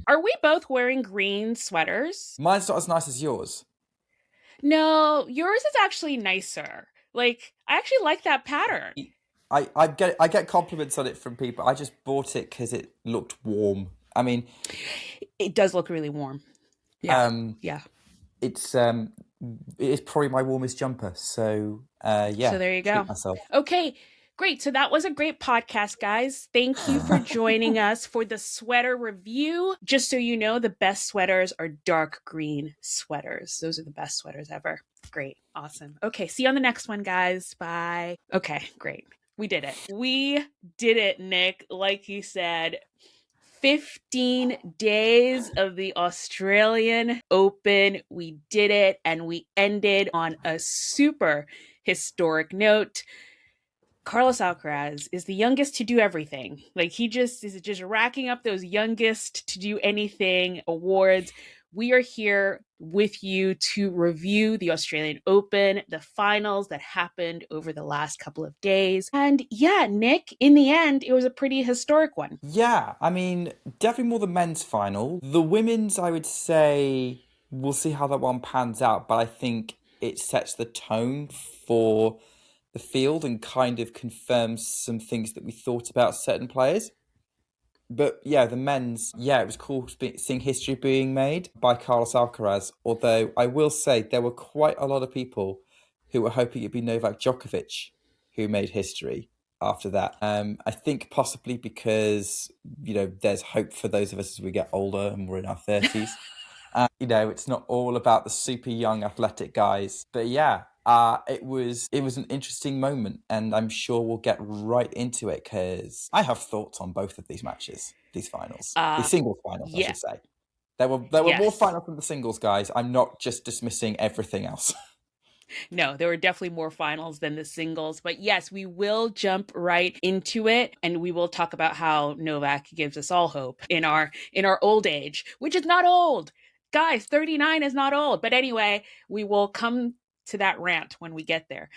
Are we both wearing green sweaters? Mine's not as nice as yours. No, yours is actually nicer. Like, I actually like that pattern. I get compliments on it from people. I just bought it because it looked warm. I mean, It does look really warm. Yeah. um, Yeah. it's it is probably my warmest jumper. So So yeah, there you treat go. myself. Okay, great. So that was a great podcast, guys. Thank you for joining us for the sweater review. Just so you know, the best sweaters are dark green sweaters. Those are the best sweaters ever. Great. Awesome. Okay, see you on the next one, guys. Bye. Okay, great. We did it. We did it, Nick. Like you said, 15 days of the Australian Open. We did it, and we ended on a super historic note. Carlos Alcaraz is the youngest to do everything. Like he just is just racking up those youngest to do anything awards. We are here with you to review the Australian Open, the finals that happened over the last couple of days. And yeah, Nick, in the end, it was a pretty historic one. Yeah, I mean, definitely more the men's final. The women's, I would say, we'll see how that one pans out, but I think it sets the tone for the field and kind of confirms some things that we thought about certain players. But yeah, the men's, yeah, it was cool seeing history being made by Carlos Alcaraz. Although I will say there were quite a lot of people who were hoping it'd be Novak Djokovic who made history after that. I think possibly because, there's hope for those of us as we get older and we're in our 30s. It's not all about the super young athletic guys. But yeah, it was an interesting moment, and I'm sure we'll get right into it because I have thoughts on both of these matches, these finals, the Uh singles finals, I yeah. should say. There were more Yes. finals than the singles, guys. I'm not just dismissing everything else. No, there were definitely more finals than the singles. But yes, we will jump right into it, and we will talk about how Novak gives us all hope in our old age, which is not old. Guys, 39 is not old. But anyway, we will come to that rant when we get there.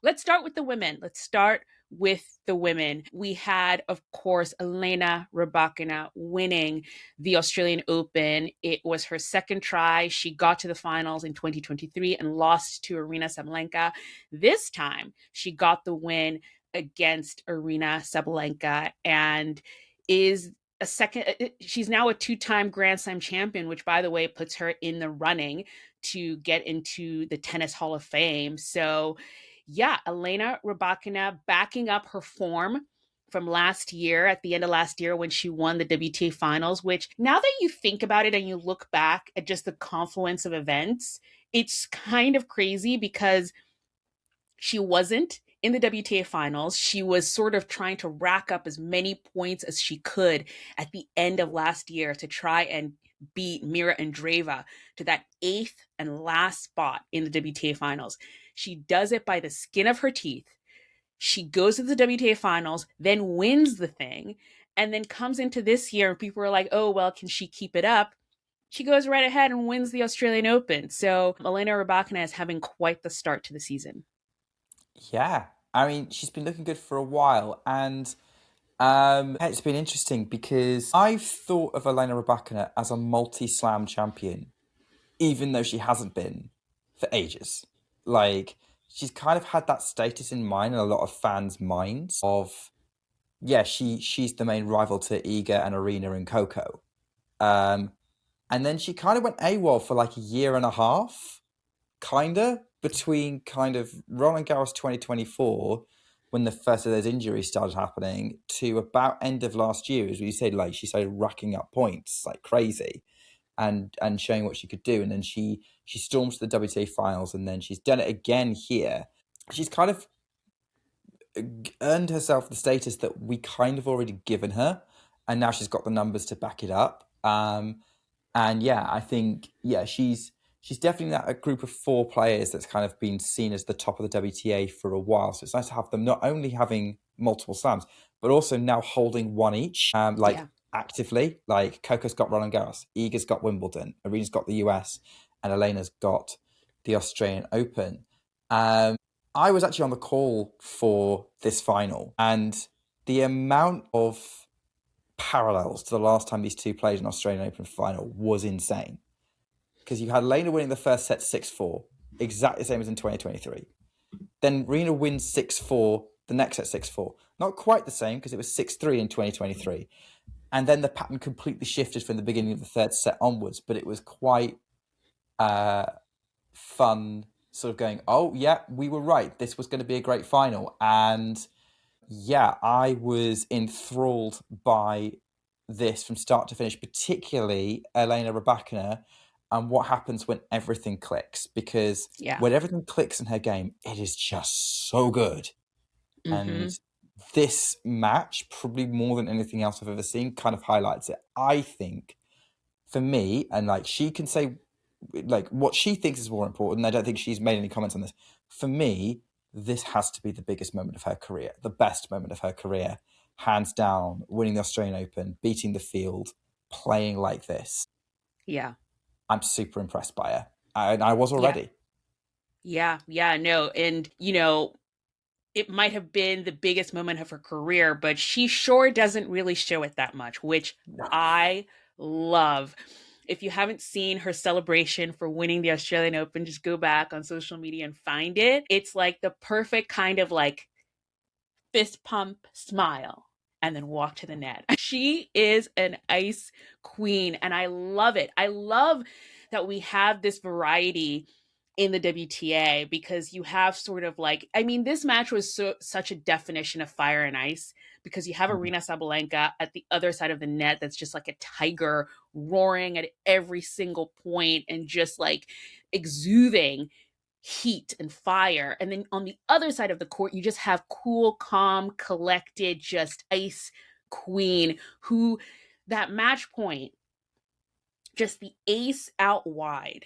Let's start with the women. Let's start with the women. We had, of course, Elena Rybakina winning the Australian Open. It was her second try. She got to the finals in 2023 and lost to Aryna Sabalenka. This time, she got the win against Aryna Sabalenka and is a second. She's now a two-time Grand Slam champion, which, by the way, puts her in the running to get into the Tennis Hall of Fame. So yeah, Elena Rybakina backing up her form from last year, at the end of last year when she won the WTA finals, which now that you think about it and you look back at just the confluence of events, it's kind of crazy because she wasn't in the WTA finals. She was sort of trying to rack up as many points as she could at the end of last year to try and beat Mira Andreeva to that eighth and last spot in the WTA finals. She does it by the skin of her teeth. She goes to the WTA finals, then wins the thing, and then comes into this year and people are like, oh, well, can she keep it up? She goes right ahead and wins the Australian Open. So Elena Rybakina is having quite the start to the season. Yeah, I mean, she's been looking good for a while, and it's been interesting because I've thought of Elena Rybakina as a multi-slam champion, even though she hasn't been for ages. Like, she's kind of had that status in mind in a lot of fans' minds of, yeah, she's the main rival to Iga and Arena and Coco. Um, and then she kind of went AWOL for like a year and a half, kinda, between kind of Roland Garros 2024, when the first of those injuries started happening, to about end of last year, as you said, like she started racking up points like crazy and showing what she could do. And then she storms to the WTA finals, and then she's done it again here. She's kind of earned herself the status that we kind of already given her, and now she's got the numbers to back it up. And yeah, I think she's definitely that a group of four players that's kind of been seen as the top of the WTA for a while. So it's nice to have them not only having multiple slams, but also now holding one each. Like Yeah. actively, like Coco's got Roland Garros, Iga's got Wimbledon, Arena's got the US, and Elena's got the Australian Open. I was actually on the call for this final, and the amount of parallels to the last time these two played an Australian Open final was insane. Because you had Elena winning the first set 6-4, exactly the same as in 2023. Then Rina wins 6-4, the next set 6-4. Not quite the same because it was 6-3 in 2023. And then the pattern completely shifted from the beginning of the third set onwards, but it was quite fun sort of going, oh, yeah, we were right. This was going to be a great final. And yeah, I was enthralled by this from start to finish, particularly Elena Rybakina and what happens when everything clicks. Because when everything clicks in her game, it is just so good. Mm-hmm. And this match, probably more than anything else I've ever seen, kind of highlights it. I think, for me, and like she can say like what she thinks is more important. I don't think she's made any comments on this. For me, this has to be the biggest moment of her career, the best moment of her career, hands down. Winning the Australian Open, beating the field, playing like this. Yeah, I'm super impressed by her. I was already. Yeah, no, and it might have been the biggest moment of her career, but she sure doesn't really show it that much, which I love. If you haven't seen her celebration for winning the Australian Open, just go back on social media and find it. It's like the perfect kind of like fist pump smile and then walk to the net. She is an ice queen and I love it. I love that we have this variety in the WTA because you have sort of like, I mean, this match was such a definition of fire and ice because you have Aryna Sabalenka at the other side of the net that's just like a tiger roaring at every single point and just like exuding heat and fire. And then on the other side of the court, you just have cool, calm, collected, just ice queen who that match point, just the ace out wide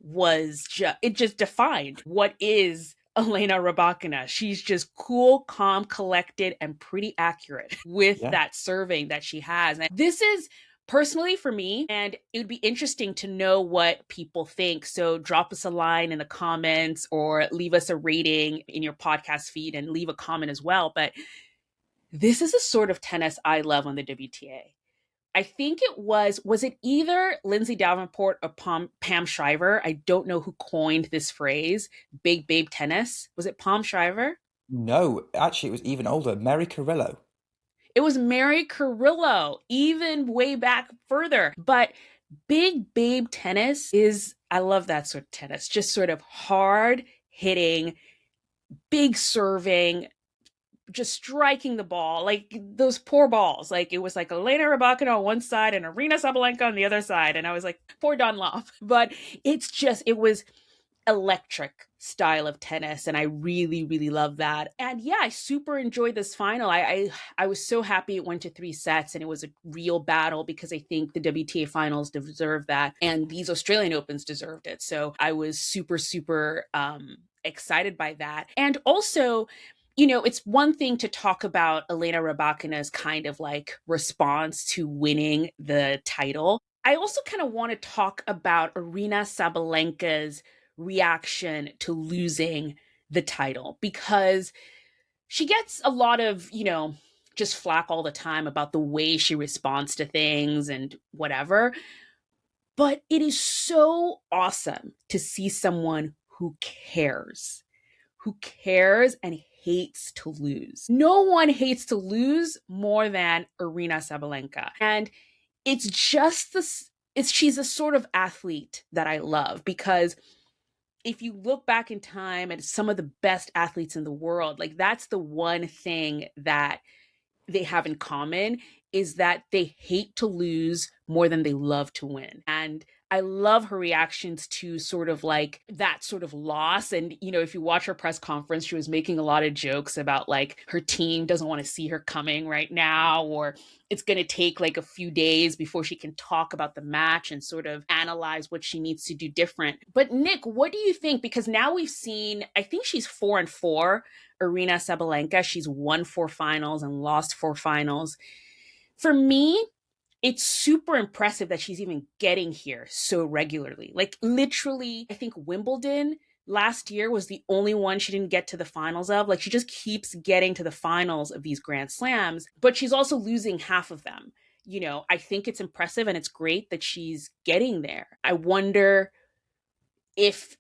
was just, it just defined what is Elena Rybakina. She's just cool, calm, collected, and pretty accurate with that serving that she has. And this is personally for me, and it would be interesting to know what people think. So drop us a line in the comments or leave us a rating in your podcast feed and leave a comment as well. But this is a sort of tennis I love on the WTA. I think was it either Lindsay Davenport or Pam Shriver? I don't know who coined this phrase, big babe tennis. Was it Pam Shriver? No, actually, it was even older. Mary Carrillo. It was Mary Carrillo, even way back further. But big babe tennis is, I love that sort of tennis, just sort of hard hitting, big serving, just striking the ball, like those poor balls. Like it was like Elena Rybakina on one side and Aryna Sabalenka on the other side. And I was like, poor Dunlop. But it's just, it was electric style of tennis. And I really, really love that. And yeah, I super enjoyed this final. I was so happy it went to 3 sets and it was a real battle because I think the WTA finals deserve that. And these Australian Opens deserved it. So I was super, super excited by that. And also, it's one thing to talk about Elena Rybakina's kind of like response to winning the title. I also kind of want to talk about Aryna Sabalenka's reaction to losing the title because she gets a lot of, just flack all the time about the way she responds to things and whatever. But it is so awesome to see someone who cares and hates to lose. No one hates to lose more than Aryna Sabalenka. And it's just this, she's a sort of athlete that I love because if you look back in time at some of the best athletes in the world, like that's the one thing that they have in common is that they hate to lose more than they love to win. And I love her reactions to sort of like that sort of loss. And, if you watch her press conference, she was making a lot of jokes about like her team doesn't want to see her coming right now, or it's going to take like a few days before she can talk about the match and sort of analyze what she needs to do different. But Nick, what do you think? Because now we've seen, I think she's 4-4, Aryna Sabalenka. She's won 4 finals and lost 4 finals. For me, it's super impressive that she's even getting here so regularly. Like literally, I think Wimbledon last year was the only one she didn't get to the finals of. Like she just keeps getting to the finals of these Grand Slams, but she's also losing half of them. I think it's impressive and it's great that she's getting there. I wonder if,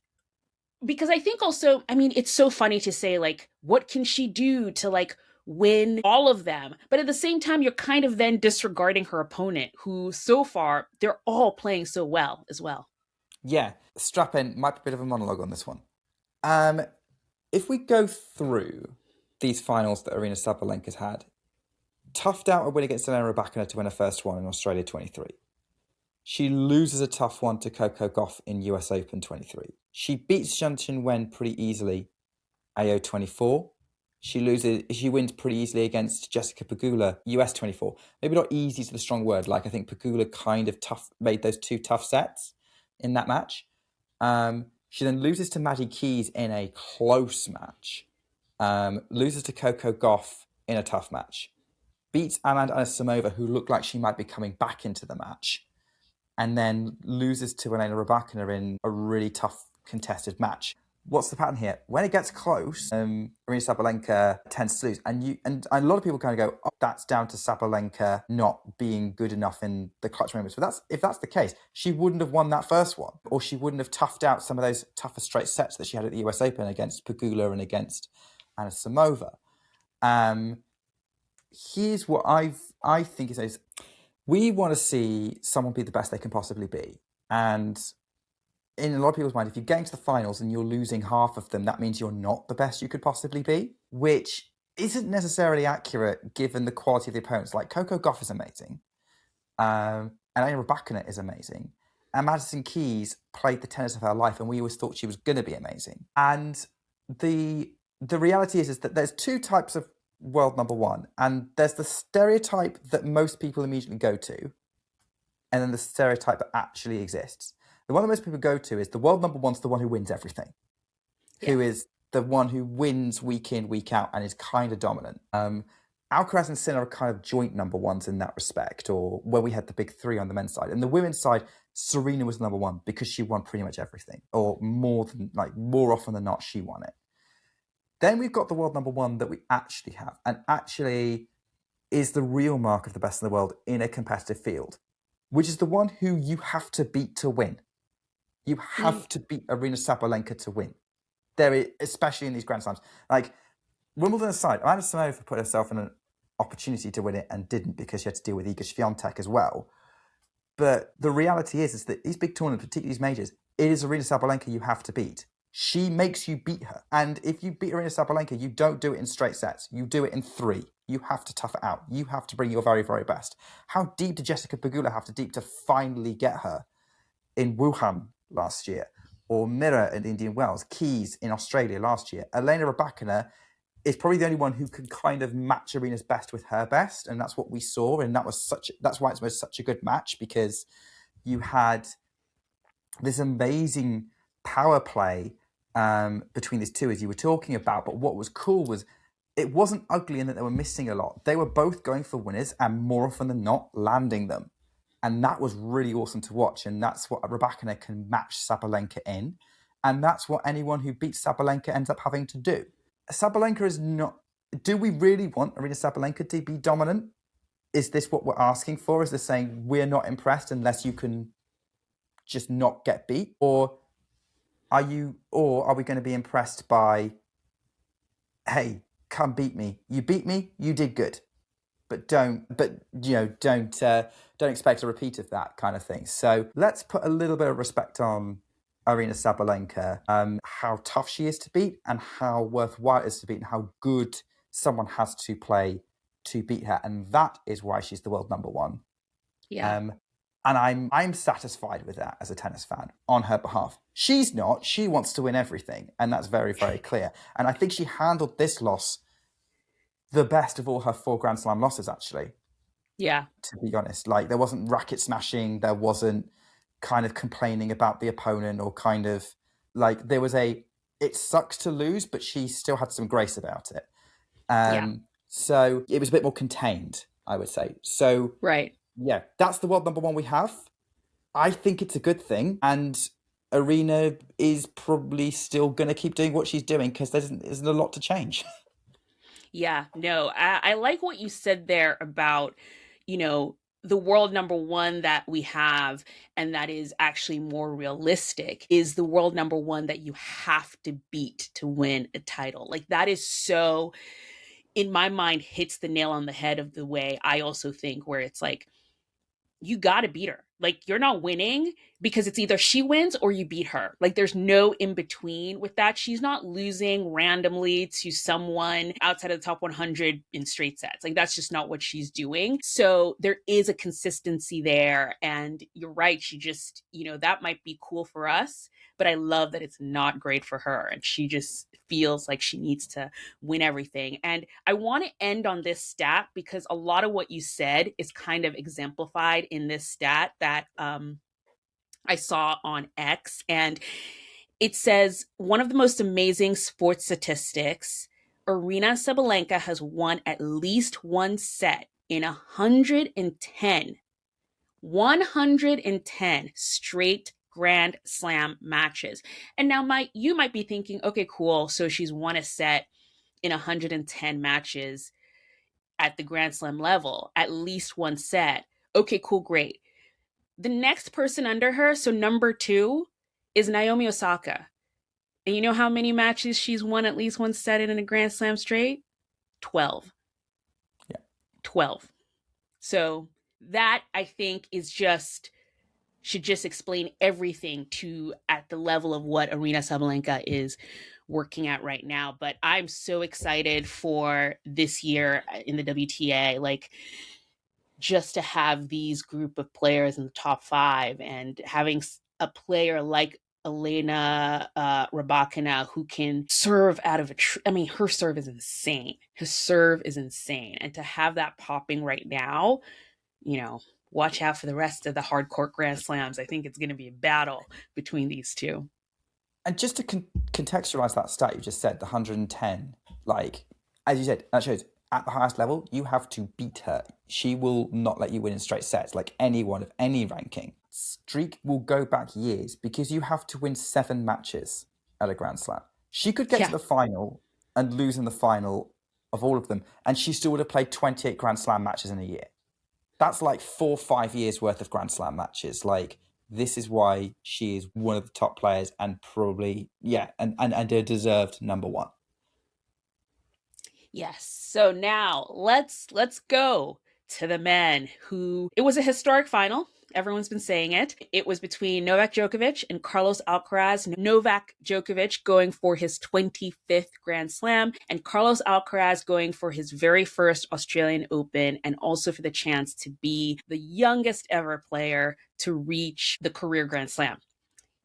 because I think also, I mean, it's so funny to say, like, what can she do to, like, win all of them? But at the same time, you're kind of then disregarding her opponent, who so far, they're all playing so well as well. Yeah, strap in. Might be a bit of a monologue on this one. Um, if we go through these finals that Aryna Sabalenka's had, toughed out a win against Elena Rybakina to win her first one in Australia 23. She loses a tough one to Coco Gauff in US Open 23. She beats Jianqin Wen pretty easily, AO 24. She wins pretty easily against Jessica Pegula, US 24. Maybe not easy is the strong word. Like, I think Pegula kind of made those two tough sets in that match. She then loses to Maddie Keys in a close match. Loses to Coco Gauff in a tough match. Beats Amanda Anisimova, who looked like she might be coming back into the match. And then loses to Elena Rybakina in a really tough contested match. What's the pattern here? When it gets close, Aryna Sabalenka tends to lose. And a lot of people kind of go, oh, that's down to Sabalenka not being good enough in the clutch moments. But if that's the case, she wouldn't have won that first one, or she wouldn't have toughed out some of those tougher straight sets that she had at the US Open against Pegula and against Anisimova. Here's what I think is we want to see someone be the best they can possibly be. And in a lot of people's mind, if you're getting to the finals and you're losing half of them, that means you're not the best you could possibly be, which isn't necessarily accurate given the quality of the opponents. Like, Coco Gauff is amazing. And Elena Rybakina is amazing. And Madison Keys played the tennis of her life, and we always thought she was going to be amazing. And the reality is that there's two types of world number one, and there's the stereotype that most people immediately go to, and then the stereotype that actually exists. The one that most people go to is the world number one's the one who wins everything, who is the one who wins week in, week out, and is kind of dominant. Alcaraz and Sinner are kind of joint number ones in that respect, or where we had the big three on the men's side. And the women's side, Serena was number one because she won pretty much everything, or more often than not, she won it. Then we've got the world number one that we actually have, and actually is the real mark of the best in the world in a competitive field, which is the one who you have to beat to win. You have to beat Aryna Sabalenka to win. Especially in these Grand Slams. Like, Wimbledon aside, Amanda Anisimova put herself in an opportunity to win it and didn't, because she had to deal with Iga Swiatek as well. But the reality is that these big tournaments, particularly these majors, it is Aryna Sabalenka you have to beat. She makes you beat her. And if you beat Aryna Sabalenka, you don't do it in straight sets. You do it in three. You have to tough it out. You have to bring your very, very best. How deep did Jessica Pegula have to deep to finally get her in Wuhan last year? Or Mirror in Indian Wells, Keys in Australia last year. Elena Rybakina is probably the only one who can kind of match Aryna's best with her best. And that's what we saw. And that's why it was such a good match, because you had this amazing power play between these two, as you were talking about. But what was cool was it wasn't ugly in that they were missing a lot. They were both going for winners and more often than not landing them. And that was really awesome to watch. And that's what Rybakina can match Sabalenka in. And that's what anyone who beats Sabalenka ends up having to do. Sabalenka is not... Do we really want Aryna Sabalenka to be dominant? Is this what we're asking for? Is this saying we're not impressed unless you can just not get beat? Or are we going to be impressed by, hey, come beat me. You beat me, you did good. But don't expect a repeat of that kind of thing. So let's put a little bit of respect on Aryna Sabalenka, how tough she is to beat and how worthwhile it is to beat and how good someone has to play to beat her. And that is why she's the world number one. Yeah. And I'm satisfied with that as a tennis fan on her behalf. She's not. She wants to win everything. And that's very, very clear. And I think she handled this loss the best of all her 4 Grand Slam losses, actually. Yeah. To be honest, like, there wasn't racket smashing. There wasn't kind of complaining about the opponent, or kind of like, there was it sucks to lose, but she still had some grace about it. So it was a bit more contained, I would say. So, right. Yeah, that's the world number one we have. I think it's a good thing. And Aryna is probably still going to keep doing what she's doing, because there isn't a lot to change. Yeah, no, I like what you said there about, the world number one that we have, and that is actually more realistic, is the world number one that you have to beat to win a title. Like, that is so, in my mind, hits the nail on the head of the way I also think, where it's like, you got to beat her. Like, you're not winning because it's either she wins or you beat her. Like, there's no in between with that. She's not losing randomly to someone outside of the top 100 in straight sets. Like, that's just not what she's doing. So there is a consistency there. And you're right. She just, that might be cool for us, but I love that it's not great for her. And she just feels like she needs to win everything. And I want to end on this stat because a lot of what you said is kind of exemplified in this stat that I saw on X. And it says, one of the most amazing sports statistics, Aryna Sabalenka has won at least one set in 110 straight Grand Slam matches. And now you might be thinking, okay, cool. So she's won a set in 110 matches at the Grand Slam level, at least one set. Okay, cool, great. The next person under her, so number 2, is Naomi Osaka. And you know how many matches she's won at least one set in a Grand Slam straight? 12. Yeah. 12. So that, I think, should just explain everything to at the level of what Aryna Sabalenka is working at right now. But I'm so excited for this year in the WTA, like, just to have these group of players in the top 5 and having a player like Elena Rybakina who can serve out of her serve is insane. Her serve is insane. And to have that popping right now, watch out for the rest of the hard court Grand Slams. I think it's going to be a battle between these two. And just to contextualize that stat you just said, the 110, like, as you said, that shows at the highest level, you have to beat her. She will not let you win in straight sets, like anyone of any ranking. Streak will go back years because you have to win 7 matches at a Grand Slam. She could get to the final and lose in the final of all of them, and she still would have played 28 Grand Slam matches in a year. That's like 4 or 5 years worth of Grand Slam matches. Like, this is why she is one of the top players and probably, and a deserved number 1. Yes. So now let's go to the men who, it was a historic final. Everyone's been saying it. It was between Novak Djokovic and Carlos Alcaraz. Novak Djokovic going for his 25th Grand Slam, and Carlos Alcaraz going for his very first Australian Open, and also for the chance to be the youngest ever player to reach the career Grand Slam.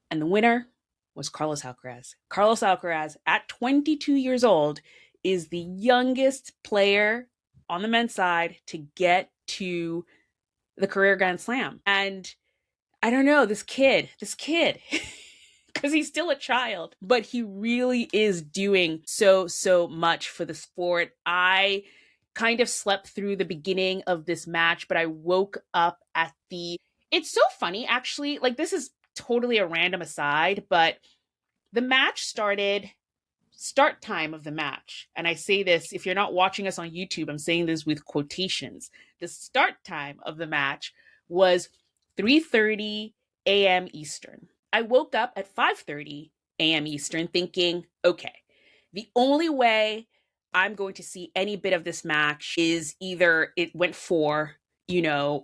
And the winner was Carlos Alcaraz. Carlos Alcaraz, at 22 years old, is the youngest player on the men's side to get to the career Grand Slam. And I don't know, this kid, because he's still a child, but he really is doing so much for the sport. I kind of slept through the beginning of this match, but I woke up at it's so funny, actually. Like, this is totally a random aside, but the match start time of the match, and I say this, if you're not watching us on YouTube, I'm saying this with quotations. The start time of the match was 3:30 a.m. Eastern. I woke up at 5:30 a.m. Eastern thinking, okay, the only way I'm going to see any bit of this match is either it went 4,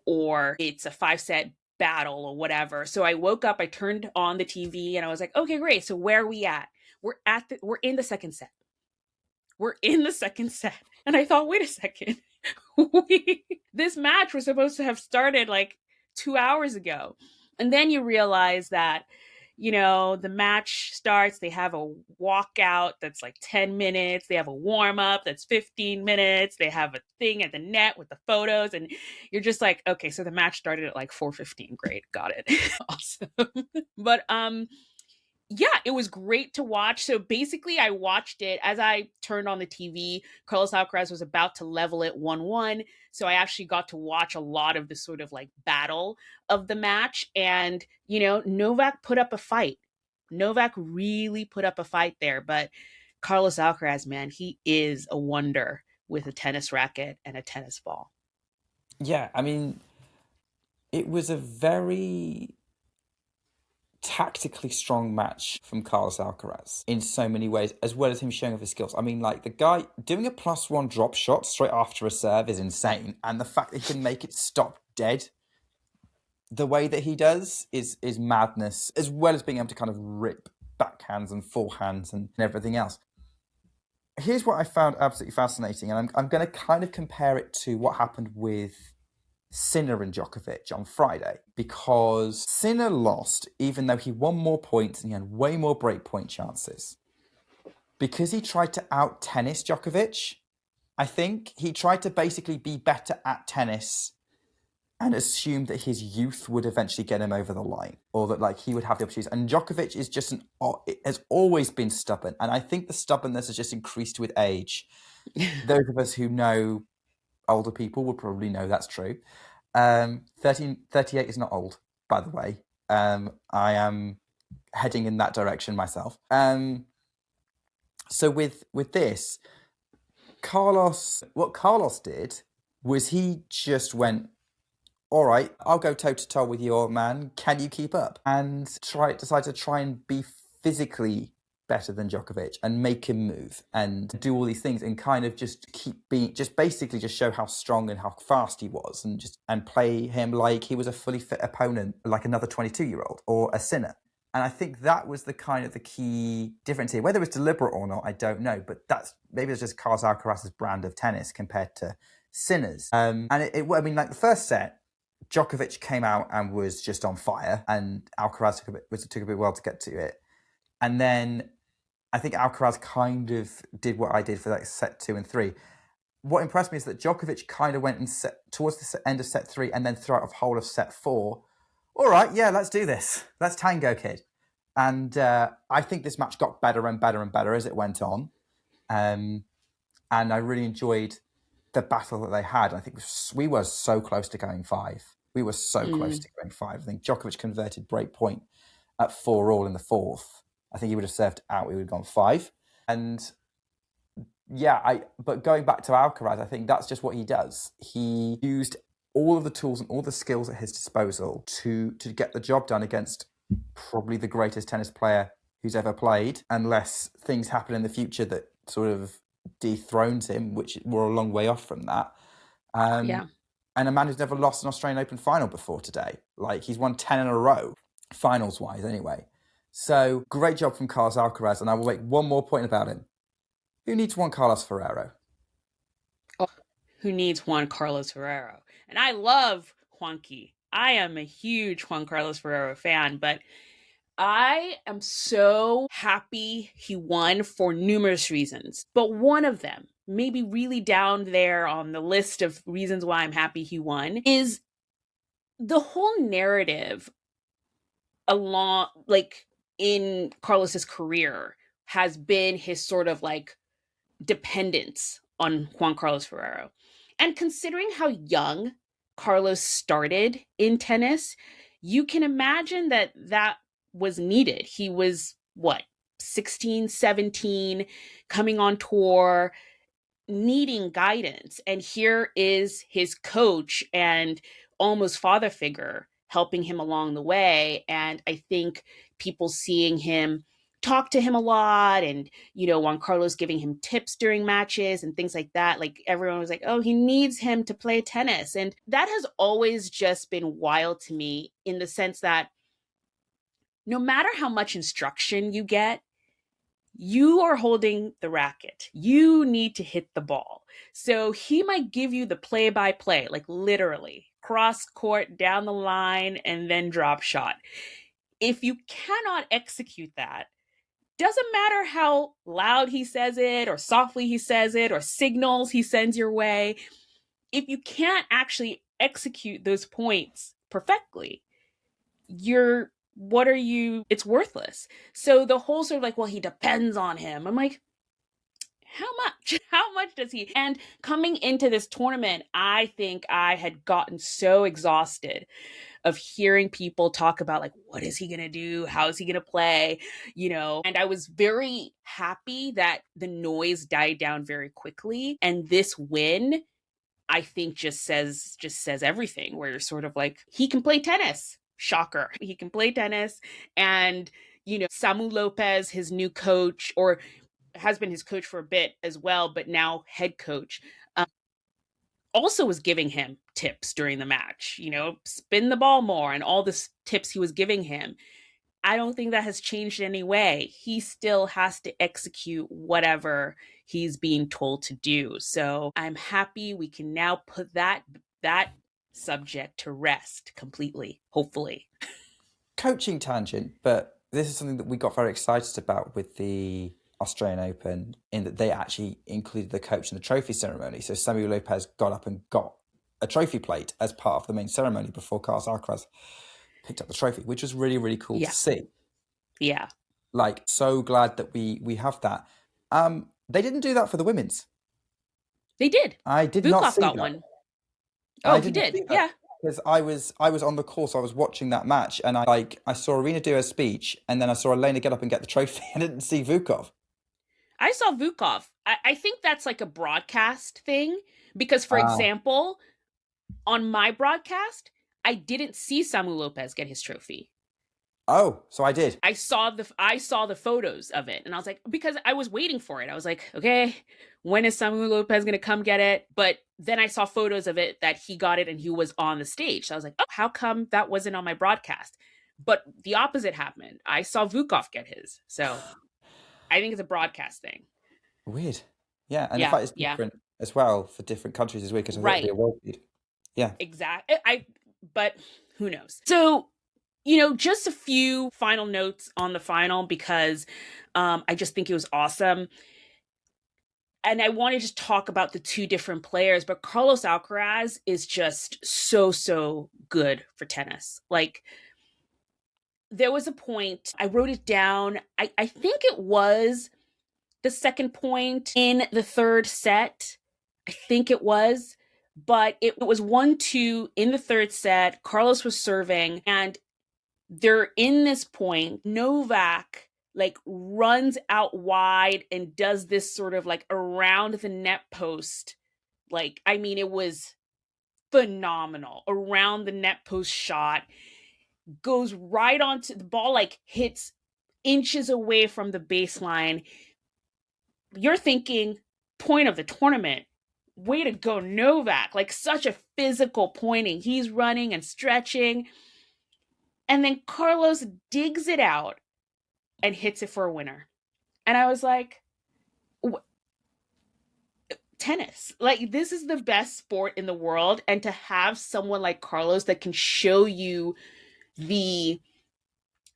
or it's a 5-set battle or whatever. So I woke up, I turned on the TV, and I was like, okay, great. So where are we at? We're in the second set. And I thought, wait a second. This match was supposed to have started like 2 hours ago. And then you realize that, the match starts, they have a walkout that's like 10 minutes. They have a warm up that's 15 minutes. They have a thing at the net with the photos. And you're just like, okay, so the match started at like 4:15. Great. Got it. Awesome. But, yeah, it was great to watch. So basically, I watched it as I turned on the TV. Carlos Alcaraz was about to level it 1-1. So I actually got to watch a lot of the sort of like battle of the match. And, Novak put up a fight. Novak really put up a fight there. But Carlos Alcaraz, man, he is a wonder with a tennis racket and a tennis ball. Yeah, I mean, it was a very tactically strong match from Carlos Alcaraz in so many ways, as well as him showing off his skills. I mean, like the guy doing a +1 drop shot straight after a serve is insane, and the fact that he can make it stop dead the way that he does is madness, as well as being able to kind of rip backhands and forehands and everything else. Here's what I found absolutely fascinating, and I'm going to kind of compare it to what happened with Sinner and Djokovic on Friday, because Sinner lost even though he won more points and he had way more breakpoint chances. Because he tried to out tennis Djokovic, I think he tried to basically be better at tennis and assumed that his youth would eventually get him over the line, or that like he would have the opportunities. And Djokovic is just has always been stubborn, and I think the stubbornness has just increased with age. Those of us who know older people would probably know that's true. 38 is not old, by the way. I am heading in that direction myself. So with this, what Carlos did was he just went, all right, I'll go toe to toe with your man. Can you keep up? And decide to try and be physically better than Djokovic and make him move and do all these things and kind of just basically show how strong and how fast he was and play him like he was a fully fit opponent, like another 22-year-old or a Sinner. And I think that was the key difference here. Whether it was deliberate or not, I don't know. But maybe it's just Carlos Alcaraz's brand of tennis compared to Sinner's. And I mean, like the first set, Djokovic came out and was just on fire, and Alcaraz took a bit while to get to it. And then I think Alcaraz kind of did what I did for like set 2 and 3. What impressed me is that Djokovic kind of went and towards the end of set 3 and then throughout the whole of set 4. All right, yeah, let's do this. Let's tango, kid. And I think this match got better and better and better as it went on. And I really enjoyed the battle that they had. I think we were so close to going 5. We were so close to going 5. I think Djokovic converted break point at 4-all in the 4th. I think he would have served out. We would have gone 5. And yeah, but going back to Alcaraz, I think that's just what he does. He used all of the tools and all the skills at his disposal to get the job done against probably the greatest tennis player who's ever played, unless things happen in the future that sort of dethrones him, which we're a long way off from that. Yeah. And a man who's never lost an Australian Open final before today. Like, he's won 10 in a row, finals-wise anyway. So, great job from Carlos Alcaraz, and I will make one more point about him. Who needs one Carlos Ferrero? Oh, who needs Juan Carlos Ferrero? And I love Juanqui. I am a huge Juan Carlos Ferrero fan, but I am so happy he won for numerous reasons. But one of them, maybe really down there on the list of reasons why I'm happy he won, is the whole narrative along, like, in Carlos's career has been his sort of like dependence on Juan Carlos Ferrero. And considering how young Carlos started in tennis, you can imagine that was needed. He was, what, 16, 17, coming on tour, needing guidance. And here is his coach and almost father figure helping him along the way. And I think people seeing him talk to him a lot, and Juan Carlos giving him tips during matches and things like that, like everyone was like, oh, he needs him to play tennis. And that has always just been wild to me, in the sense that no matter how much instruction you get, you are holding the racket. You need to hit the ball. So he might give you the play by play, like literally cross court, down the line, and then drop shot. If you cannot execute that, doesn't matter how loud he says it or softly he says it or signals he sends your way, if you can't actually execute those points perfectly, it's worthless. So the whole sort of like, well, he depends on him. I'm like, how much? How much does he? And coming into this tournament, I think I had gotten so exhausted of hearing people talk about, like, what is he going to do? How is he going to play? And I was very happy that the noise died down very quickly. And this win I think just says everything, where you're sort of like, he can play tennis. Shocker. He can play tennis. And, Samu Lopez, his new coach, or has been his coach for a bit as well, but now head coach, also was giving him tips during the match, spin the ball more and all the tips he was giving him. I don't think that has changed in any way. He still has to execute whatever he's being told to do. So I'm happy we can now put that subject to rest completely, hopefully. Coaching tangent, but this is something that we got very excited about with the Australian Open, in that they actually included the coach in the trophy ceremony. So Samuel Lopez got up and got a trophy plate as part of the main ceremony before Carlos Alcaraz picked up the trophy, which was really, really cool to see. Yeah. Like, so glad that we have that. They didn't do that for the women's. They did. I did Vukov not see got that. one. I He didn't did. see that. Yeah. Because I was on the call, so I was watching that match, and I saw Aryna do her speech, and then I saw Elena get up and get the trophy. I didn't see Vukov. I saw Vukov. I think that's like a broadcast thing, because, for example, on my broadcast, I didn't see Samu Lopez get his trophy. Oh, so I did. I saw the photos of it, and I was like, because I was waiting for it. I was like, okay, when is Samu Lopez going to come get it? But then I saw photos of it that he got it and he was on the stage. So I was like, oh, how come that wasn't on my broadcast? But the opposite happened. I saw Vukov get his. So I think it's a broadcast thing. Weird. Yeah, and the fact it's different as well for different countries is weird, because I thought it'd be a world feud. Yeah. Exactly. But who knows? So, just a few final notes on the final, because I just think it was awesome. And I want to just talk about the two different players, but Carlos Alcaraz is just so, so good for tennis. Like, there was a point, I wrote it down, I think it was the second point in the third set. I think it was. But it was 1-2 in the third set. Carlos was serving, and they're in this point. Novak runs out wide and does this sort of around the net post. It was phenomenal. Around the net post shot. Goes right onto the ball, hits inches away from the baseline. You're thinking, point of the tournament. Way to go, Novak. Such a physical pointing. He's running and stretching. And then Carlos digs it out and hits it for a winner. And I was like, tennis. This is the best sport in the world. And to have someone like Carlos that can show you the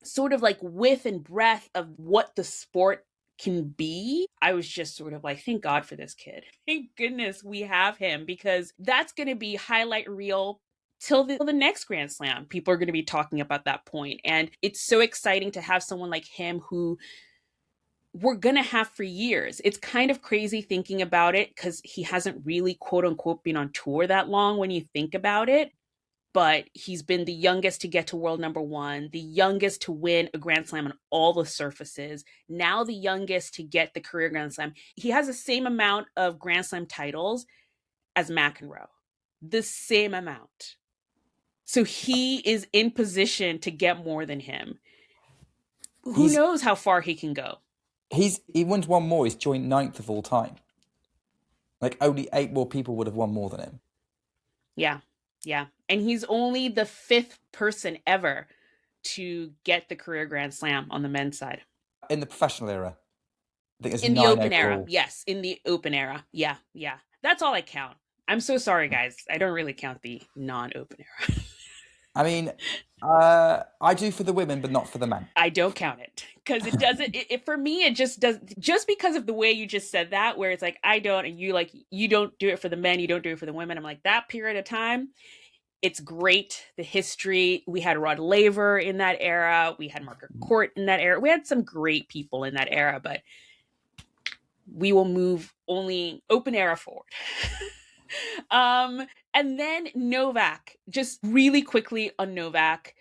sort of width and breadth of what the sport can be, I was just sort of like, thank God for this kid. Thank goodness we have him, because that's going to be highlight reel till the next Grand Slam. People are going to be talking about that point. And it's so exciting to have someone like him who we're going to have for years. It's kind of crazy thinking about it, because he hasn't really, quote unquote, been on tour that long when you think about it. But he's been the youngest to get to world number one, the youngest to win a Grand Slam on all the surfaces, now the youngest to get the career Grand Slam. He has the same amount of Grand Slam titles as McEnroe, the same amount. So he is in position to get more than him. Who knows how far he can go? He wins one more, he's joint 9th of all time. Only 8 more people would have won more than him. Yeah. And he's only the 5th person ever to get the career Grand Slam on the men's side. In the professional era. I think in the open era. Yes, in the open era. Yeah. That's all I count. I'm so sorry, guys. I don't really count the non-open era. I mean, I do for the women, but not for the men. I don't count it, because it doesn't. For me, it just does. Just because of the way you just said that, where it's I don't, and you don't do it for the men, you don't do it for the women. I'm like, that period of time, it's great. The history. We had Rod Laver in that era. We had Margaret Court in that era. We had some great people in that era, but we will move only open era forward. And then Novak, just really quickly on Novak.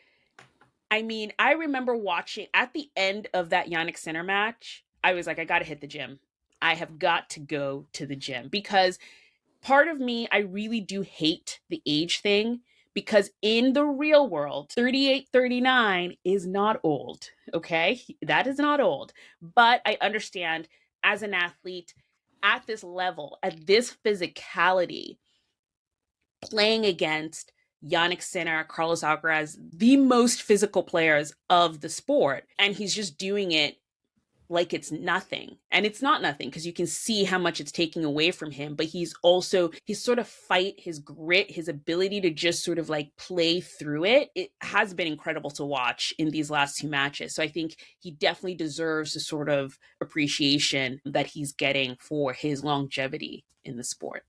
I mean, I remember watching at the end of that Jannik Sinner match, I was like, I got to hit the gym. I have got to go to the gym, because part of me, I really do hate the age thing because in the real world, 38, 39 is not old. Okay. That is not old. But I understand as an athlete at this level, at this physicality, playing against Yannick Sinner, Carlos Alcaraz, the most physical players of the sport. And he's just doing it like it's nothing. And it's not nothing because you can see how much it's taking away from him. But he's also, his sort of fight, his grit, his ability to just sort of like play through it, it has been incredible to watch in these last two matches. So I think he definitely deserves the sort of appreciation that he's getting for his longevity in the sport.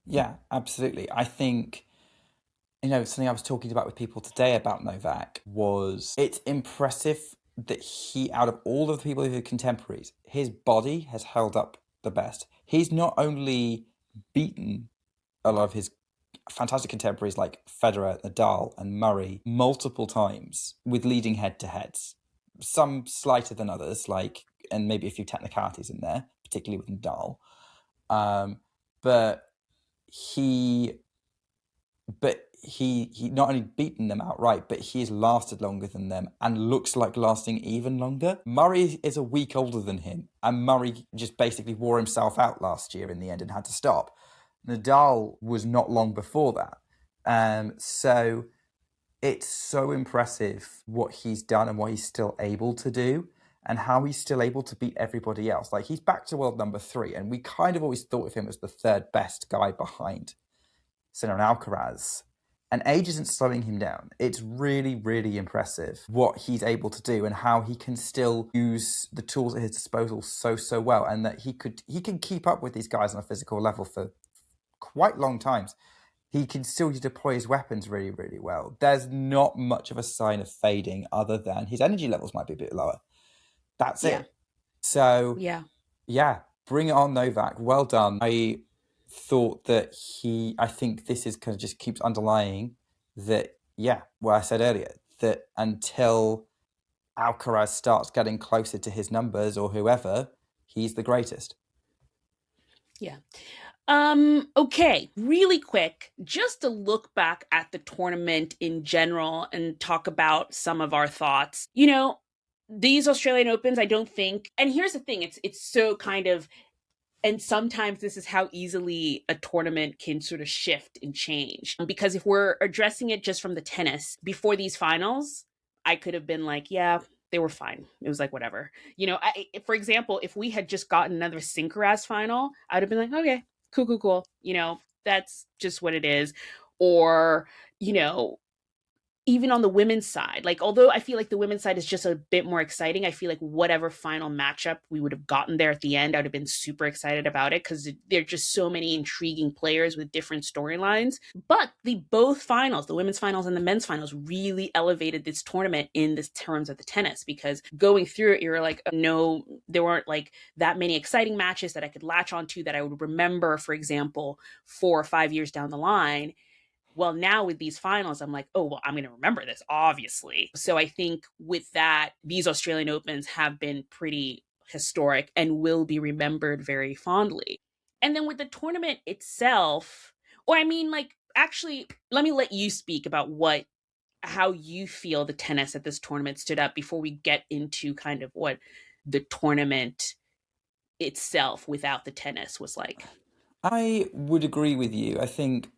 Yeah, absolutely. I think, something I was talking about with people today about Novak was it's impressive that he, out of all of the people who are contemporaries, his body has held up the best. He's not only beaten a lot of his fantastic contemporaries like Federer, Nadal, and Murray multiple times with leading head-to-heads, some slighter than others, and maybe a few technicalities in there, particularly with Nadal. But he not only beaten them outright, but he's lasted longer than them and looks like lasting even longer. Murray is a week older than him, and Murray just basically wore himself out last year in the end and had to stop. Nadal was not long before that. So it's so impressive what he's done and what he's still able to do and how he's still able to beat everybody else. Like, he's back to world number 3, and we kind of always thought of him as the third best guy behind Sinner and Alcaraz. And age isn't slowing him down. It's really, really impressive what he's able to do and how he can still use the tools at his disposal so well, and that he can keep up with these guys on a physical level for quite long times. He can still deploy his weapons really, really well. There's not much of a sign of fading other than his energy levels might be a bit lower. That's Yeah. it. So, Yeah. yeah, bring it on, Novak. Well done. I thought that I think this is kind of just keeps underlying that, what I said earlier, that until Alcaraz starts getting closer to his numbers or whoever, he's the greatest. Yeah. Okay, really quick, just to look back at the tournament in general and talk about some of our thoughts. These Australian Opens, I don't think, and here's the thing, it's so kind of, and sometimes this is how easily a tournament can sort of shift and change. Because if we're addressing it just from the tennis, before these finals, I could have been like, yeah, they were fine. It was like, whatever. For example, if we had just gotten another Synchroaz final, I'd have been like, okay, cool. That's just what it is. Or, you know, even on the women's side, like, although I feel like the women's side is just a bit more exciting, I feel like whatever final matchup we would have gotten there at the end, I would have been super excited about it because there are just so many intriguing players with different storylines. But both finals, the women's finals and the men's finals, really elevated this tournament in the terms of the tennis, because going through it, you're like, no, there weren't like that many exciting matches that I could latch onto that I would remember, for example, 4 or 5 years down the line. Well, now with these finals, I'm like, oh, well, I'm going to remember this, obviously. So I think with that, these Australian Opens have been pretty historic and will be remembered very fondly. And then with the tournament itself, or I mean, like, actually, let me let you speak about how you feel the tennis at this tournament stood up before we get into kind of what the tournament itself without the tennis was like. I would agree with you. I think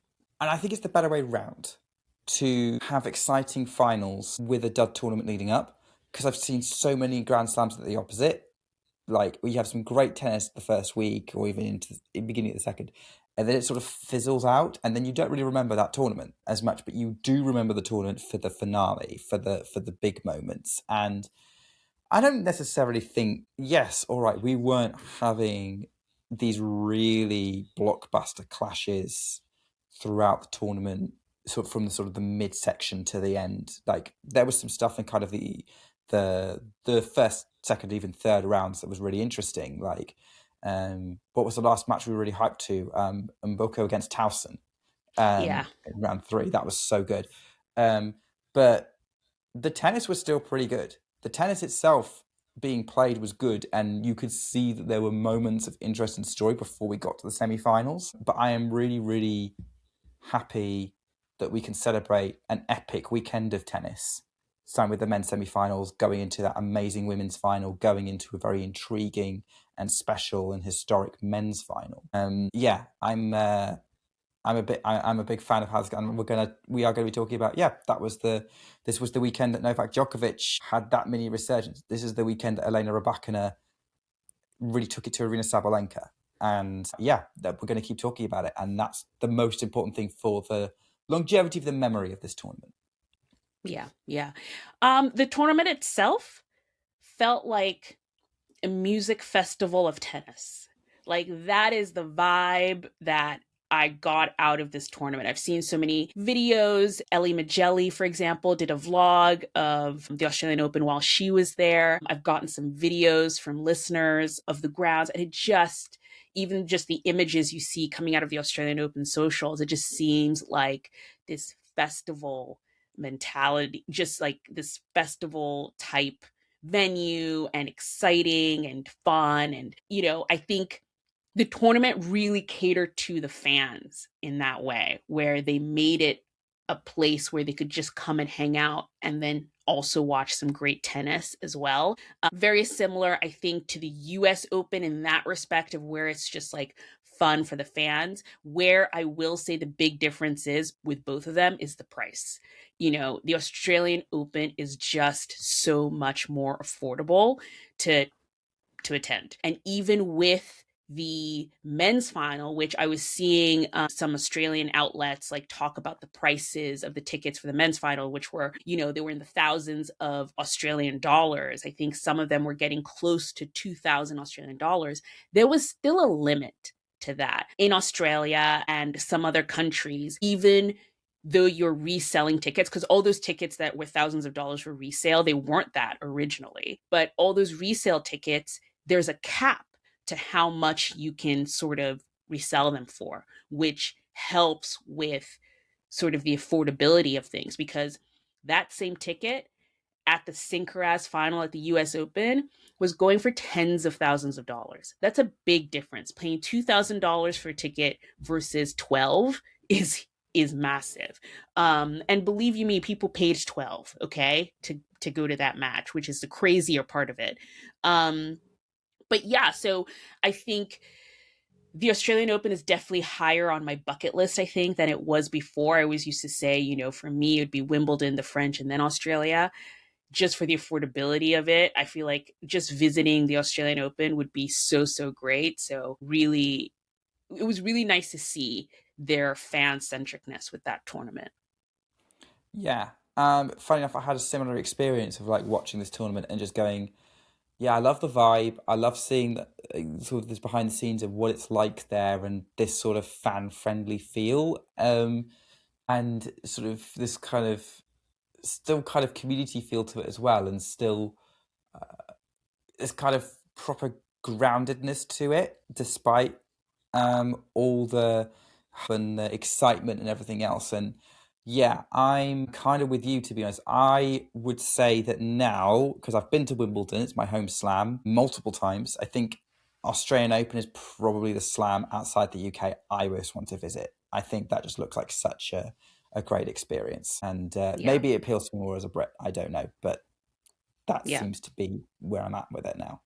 it's the better way round to have exciting finals with a dud tournament leading up, because I've seen so many Grand Slams that are the opposite. Like, we have some great tennis the first week or even into the beginning of the second, and then it sort of fizzles out, and then you don't really remember that tournament as much, but you do remember the tournament for the finale, for the big moments. And I don't necessarily think, yes, all right, we weren't having these really blockbuster clashes throughout the tournament, sort of from the sort of the midsection to the end. Like, there was some stuff in kind of the first, second, even third rounds that was really interesting. Like, what was the last match we were really hyped to? Mboko against Towson, Yeah. in round 3. That was so good. But the tennis was still pretty good. The tennis itself, being played was good, and you could see that there were moments of interest and story before we got to the semi-finals. But I am really, really happy that we can celebrate an epic weekend of tennis, starting with the men's semi-finals, going into that amazing women's final, going into a very intriguing and special and historic men's final. Yeah, I'm a big fan of Hazard, and we are gonna be talking about, yeah, this was the weekend that Novak Djokovic had that mini resurgence. This is the weekend that Elena Rybakina really took it to Aryna Sabalenka, and yeah, that we're going to keep talking about it, and that's the most important thing for the longevity of the memory of this tournament. Yeah, yeah. The tournament itself felt like a music festival of tennis. Like that is the vibe that I got out of this tournament. I've seen so many videos. Ellie Majelli, for example, did a vlog of the Australian Open while she was there. I've gotten some videos from listeners of the grounds, and it just, even just the images you see coming out of the Australian Open socials, it just seems like this festival mentality, just like this festival type venue, and exciting and fun. And, I think the tournament really catered to the fans in that way, where they made it a place where they could just come and hang out and then also watch some great tennis as well. Very similar, I think, to the US Open in that respect, of where it's just like fun for the fans. Where I will say the big difference is with both of them is the price. The Australian Open is just so much more affordable to attend. And even with the men's final, which I was seeing some Australian outlets like talk about the prices of the tickets for the men's final, which were, they were in the thousands of Australian dollars. I think some of them were getting close to 2,000 Australian dollars. There was still a limit to that in Australia and some other countries, even though you're reselling tickets, because all those tickets that were thousands of dollars for resale, they weren't that originally. But all those resale tickets, there's a cap to how much you can sort of resell them for, which helps with sort of the affordability of things, because that same ticket at the Synchronized final at the US Open was going for tens of thousands of dollars. That's a big difference. Paying $2,000 for a ticket versus 12 is massive. And believe you me, people paid 12, okay, to go to that match, which is the crazier part of it. But yeah, so I think the Australian Open is definitely higher on my bucket list, I think, than it was before. I always used to say, for me, it'd be Wimbledon, the French, and then Australia, just for the affordability of it. I feel like just visiting the Australian Open would be so, so great. So really, it was really nice to see their fan centricness with that tournament. Yeah. Funny enough, I had a similar experience of like watching this tournament and just going, yeah, I love the vibe. I love seeing sort of this behind the scenes of what it's like there, and this sort of fan friendly feel, and sort of this kind of still kind of community feel to it as well, and still this kind of proper groundedness to it, despite all the and the excitement and everything else. And yeah, I'm kind of with you, to be honest. I would say that now, because I've been to Wimbledon, it's my home slam multiple times. I think Australian Open is probably the slam outside the UK I most want to visit. I think that just looks like such a great experience. And Yeah. maybe it appeals to me more as a Brit. I don't know. But that Yeah. seems to be where I'm at with it now.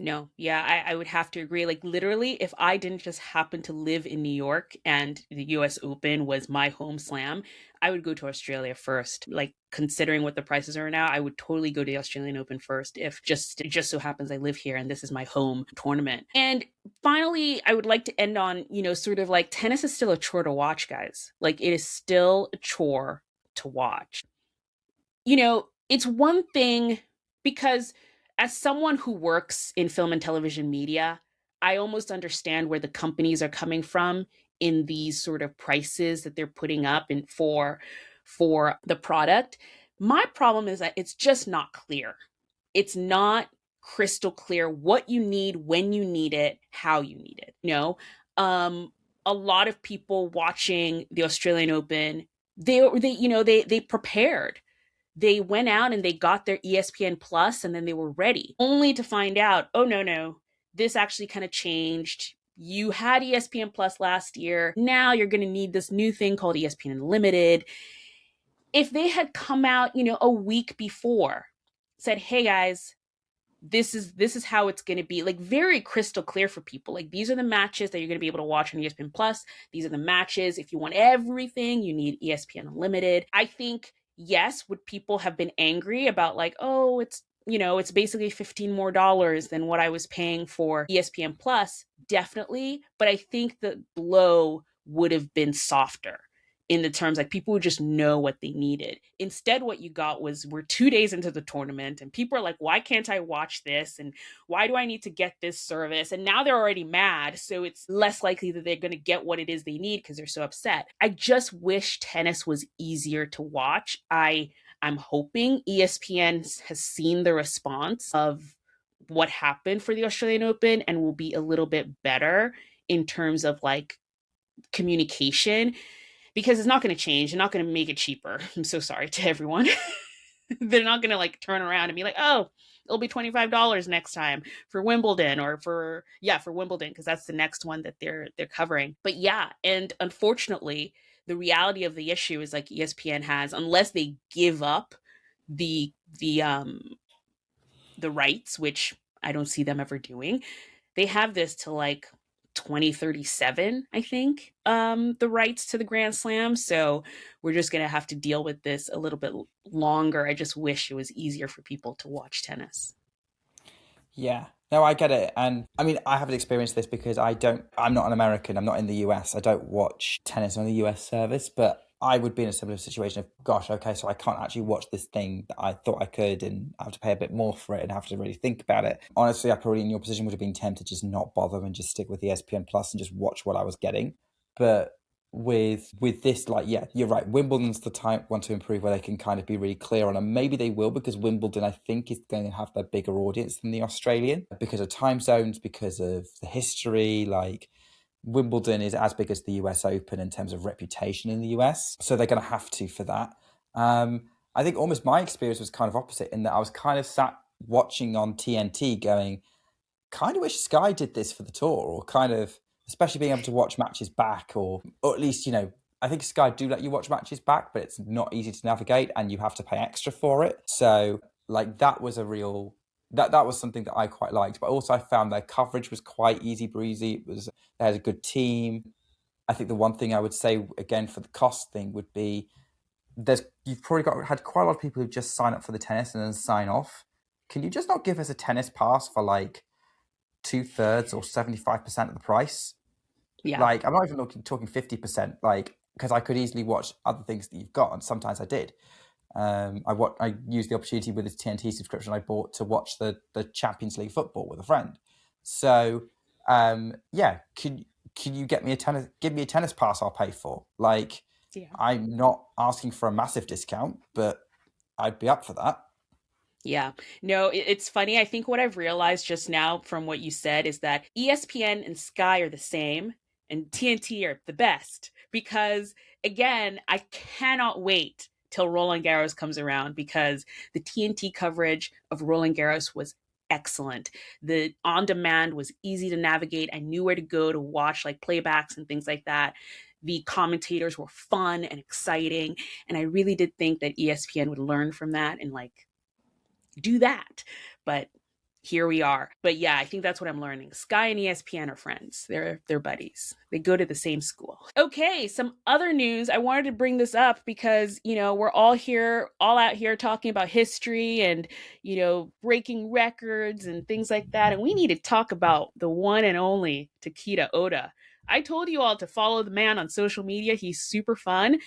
No, yeah, I would have to agree. Like, literally, if I didn't just happen to live in New York and the US Open was my home slam, I would go to Australia first. Like, considering what the prices are now, I would totally go to the Australian Open first, if just it just so happens I live here and this is my home tournament. And finally, I would like to end on, sort of like tennis is still a chore to watch, guys. Like, it is still a chore to watch. It's one thing, because as someone who works in film and television media, I almost understand where the companies are coming from in these sort of prices that they're putting up and for the product. My problem is that it's just not clear. It's not crystal clear what you need, when you need it, how you need it. A lot of people watching the Australian Open, they prepared. they went out and they got their ESPN Plus and then they were ready, only to find out, oh, no, this actually kind of changed. You had ESPN Plus last year. Now you're going to need this new thing called ESPN Unlimited. If they had come out, a week before, said, hey guys, this is how it's going to be, like, very crystal clear for people, like, these are the matches that you're going to be able to watch on ESPN Plus. These are the matches. If you want everything, you need ESPN Unlimited. I think, yes, would people have been angry about, like, oh, it's basically $15 more than what I was paying for ESPN Plus? Definitely. But I think the blow would have been softer, in the terms, like, people would just know what they needed. Instead, what you got was, we're 2 days into the tournament and people are like, why can't I watch this? And why do I need to get this service? And now they're already mad. So it's less likely that they're going to get what it is they need because they're so upset. I just wish tennis was easier to watch. I'm hoping ESPN has seen the response of what happened for the Australian Open and will be a little bit better in terms of, like, communication, because it's not going to change. They're not going to make it cheaper. I'm so sorry to everyone. They're not going to, like, turn around and be like, oh, it'll be $25 next time for Wimbledon, or for Wimbledon, because that's the next one that they're covering. But yeah, and unfortunately, the reality of the issue is, like, ESPN has, unless they give up the the rights, which I don't see them ever doing, they have this to, like, 2037, I think, the rights to the Grand Slam. So we're just going to have to deal with this a little bit longer. I just wish it was easier for people to watch tennis. Yeah. No, I get it. And I mean, I haven't experienced this because I'm not an American. I'm not in the US. I don't watch tennis on the US service, but I would be in a similar situation of, gosh, okay, so I can't actually watch this thing that I thought I could, and I have to pay a bit more for it and have to really think about it. Honestly, I probably in your position would have been tempted to just not bother and just stick with ESPN Plus and just watch what I was getting. But with this, like, yeah, you're right, Wimbledon's the time one to improve where they can kind of be really clear on, and maybe they will, because Wimbledon, I think, is going to have a bigger audience than the Australian, because of time zones, because of the history. Like, Wimbledon is as big as the US Open in terms of reputation in the US, so they're going to have to for that. I think almost my experience was kind of opposite, in that I was kind of sat watching on TNT going, kind of wish Sky did this for the tour, or kind of, especially being able to watch matches back, or at least, I think Sky do let you watch matches back, but it's not easy to navigate and you have to pay extra for it. So, like, that was a real, that was something that I quite liked. But also I found their coverage was quite easy breezy. They had a good team. I think the one thing I would say, again, for the cost thing would be, you've probably had quite a lot of people who just sign up for the tennis and then sign off. Can you just not give us a tennis pass for, like, 2/3 or 75% of the price? Yeah. Like, I'm not even talking 50%, like, because I could easily watch other things that you've got, and sometimes I did. I used the opportunity with this TNT subscription I bought to watch the Champions League football with a friend. So, yeah, can you give me a tennis pass I'll pay for? Like, Yeah. I'm not asking for a massive discount, but I'd be up for that. Yeah. No, it's funny. I think what I've realized just now from what you said is that ESPN and Sky are the same and TNT are the best, because, again, I cannot wait till Roland Garros comes around, because the TNT coverage of Roland Garros was excellent. The on demand was easy to navigate. I knew where to go to watch, like, playbacks and things like that. The commentators were fun and exciting. And I really did think that ESPN would learn from that and, like, do that. But here we are. But yeah, I think that's what I'm learning. Sky and ESPN are friends. They're buddies. They go to the same school. Okay, some other news. I wanted to bring this up because, we're all out here talking about history and, breaking records and things like that. And we need to talk about the one and only Tokito Oda. I told you all to follow the man on social media. He's super fun.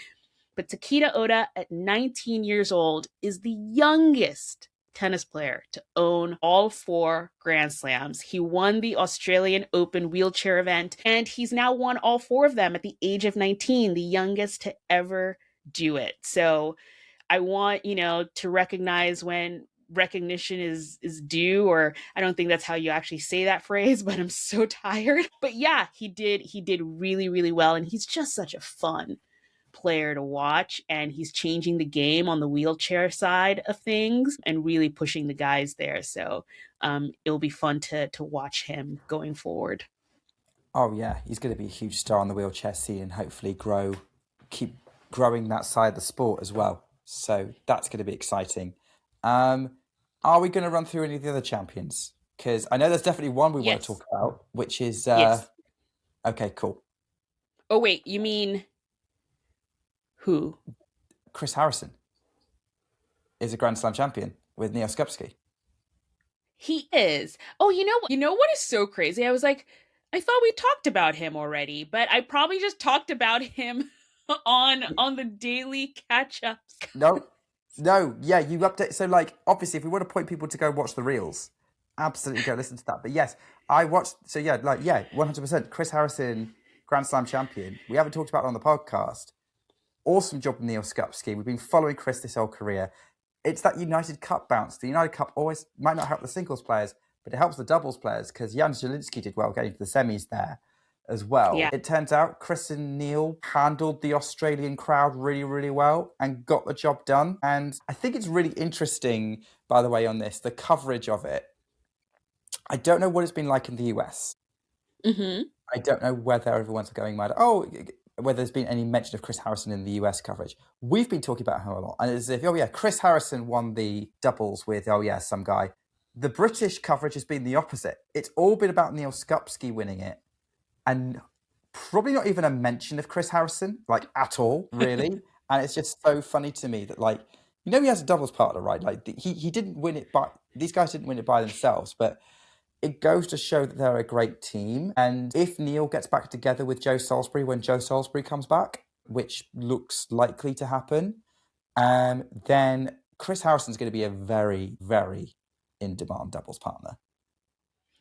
But Tokito Oda, at 19 years old, is the youngest tennis player to own all 4 Grand Slams. He won the Australian Open wheelchair event, and he's now won all 4 of them at the age of 19, the youngest to ever do it. So I want, to recognize when recognition is due, or I don't think that's how you actually say that phrase, but I'm so tired. But yeah, he did really, really well, and he's just such a fun player to watch, and he's changing the game on the wheelchair side of things and really pushing the guys there. So it'll be fun to watch him going forward. Oh yeah, he's going to be a huge star on the wheelchair scene and hopefully keep growing that side of the sport as well. So that's going to be exciting. Um, are we going to run through any of the other champions? Because I know there's definitely one we want to Yes. talk about, which is Yes. okay, cool. Oh wait, you mean who? Chris Harrison is a Grand Slam champion with Neal Skupski. He is. Oh, you know what is so crazy? I was like, I thought we talked about him already, but I probably just talked about him on the daily catch-ups. No, no, yeah, you update. So, like, obviously, if we want to point people to go watch the reels, absolutely go listen to that. But yes, I watched. So yeah, 100%. Chris Harrison, Grand Slam champion. We haven't talked about it on the podcast. Awesome job, Neal Skupski. We've been following Chris this whole career. It's that United Cup bounce. The United Cup always might not help the singles players, but it helps the doubles players because Jan Zielinski did well getting to the semis there as well. Yeah. It turns out Chris and Neal handled the Australian crowd really, really well and got the job done. And I think it's really interesting, by the way, on this, the coverage of it. I don't know what it's been like in the US. Mm-hmm. I don't know whether everyone's going mad. Oh, whether there's been any mention of Chris Harrison in the US coverage. We've been talking about him a lot. And it's as if, oh yeah, Chris Harrison won the doubles with, oh yeah, some guy. The British coverage has been the opposite. It's all been about Neal Skupski winning it. And probably not even a mention of Chris Harrison, like at all, really. And it's just so funny to me that, like, he has a doubles partner, right? Like he didn't win it by, these guys didn't win it by themselves, but it goes to show that they're a great team. And if Neal gets back together with Joe Salisbury when Joe Salisbury comes back, which looks likely to happen, then Chris Harrison's going to be a very, very in-demand doubles partner.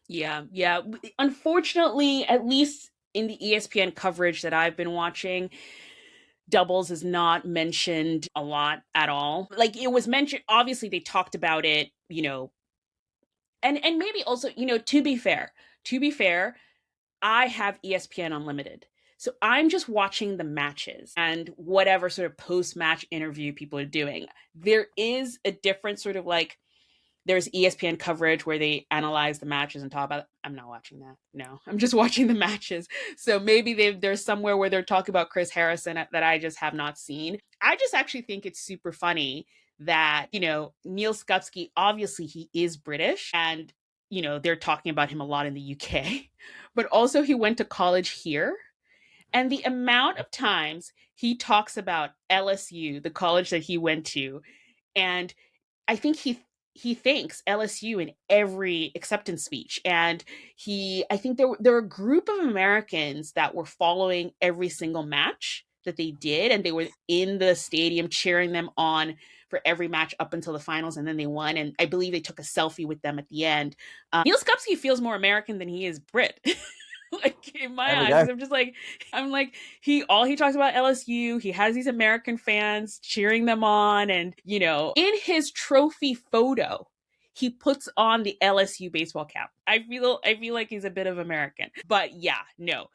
Yeah, yeah. Unfortunately, at least in the ESPN coverage that I've been watching, doubles is not mentioned a lot at all. Like it was mentioned, obviously they talked about it, and maybe also, to be fair, I have ESPN Unlimited. So I'm just watching the matches and whatever sort of post-match interview people are doing. There is a different sort of like there's ESPN coverage where they analyze the matches and talk about it. I'm not watching that. No, I'm just watching the matches. So maybe there's somewhere where they're talking about Chris Harrison that I just have not seen. I just actually think it's super funny that, Neal Skupski, obviously he is British and, they're talking about him a lot in the UK, but also he went to college here. And the amount of times he talks about LSU, the college that he went to, and I think he thanks LSU in every acceptance speech. And I think there were a group of Americans that were following every single match that they did, and they were in the stadium cheering them on for every match up until the finals, and then they won. And I believe they took a selfie with them at the end. Neal Skupski feels more American than he is Brit. Like in my There we eyes, go. because I'm like he talks about LSU. He has these American fans cheering them on, and in his trophy photo, he puts on the LSU baseball cap. I feel like he's a bit of American, but yeah, no.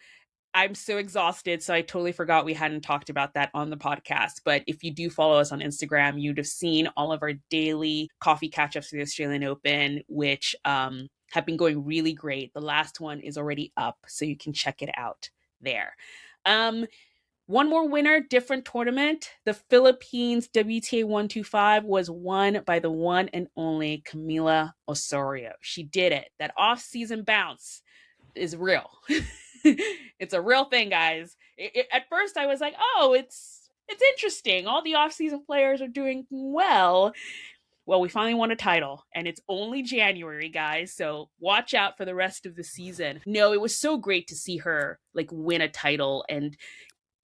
I'm so exhausted, so I totally forgot we hadn't talked about that on the podcast. But if you do follow us on Instagram, you'd have seen all of our daily coffee catch-ups for the Australian Open, which have been going really great. The last one is already up, so you can check it out there. One more winner, different tournament. The Philippines WTA 125 was won by the one and only Camila Osorio. She did it. That off-season bounce is real. It's a real thing, guys. At first, I was like, "Oh, it's interesting. All the off-season players are doing well." Well, we finally won a title, and it's only January, guys. So watch out for the rest of the season. No, it was so great to see her like win a title. And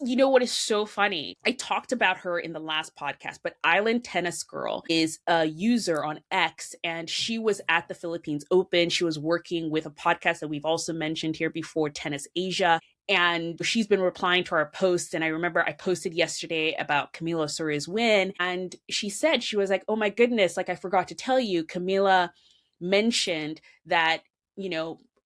you know what is so funny? I talked about her in the last podcast, but Island Tennis Girl is a user on X, and she was at the Philippines Open. She was working with a podcast that we've also mentioned here before, Tennis Asia. And she's been replying to our posts. And I remember I posted yesterday about Camila Osorio's win. And she said, she was like, oh my goodness, like I forgot to tell you, Camila mentioned that,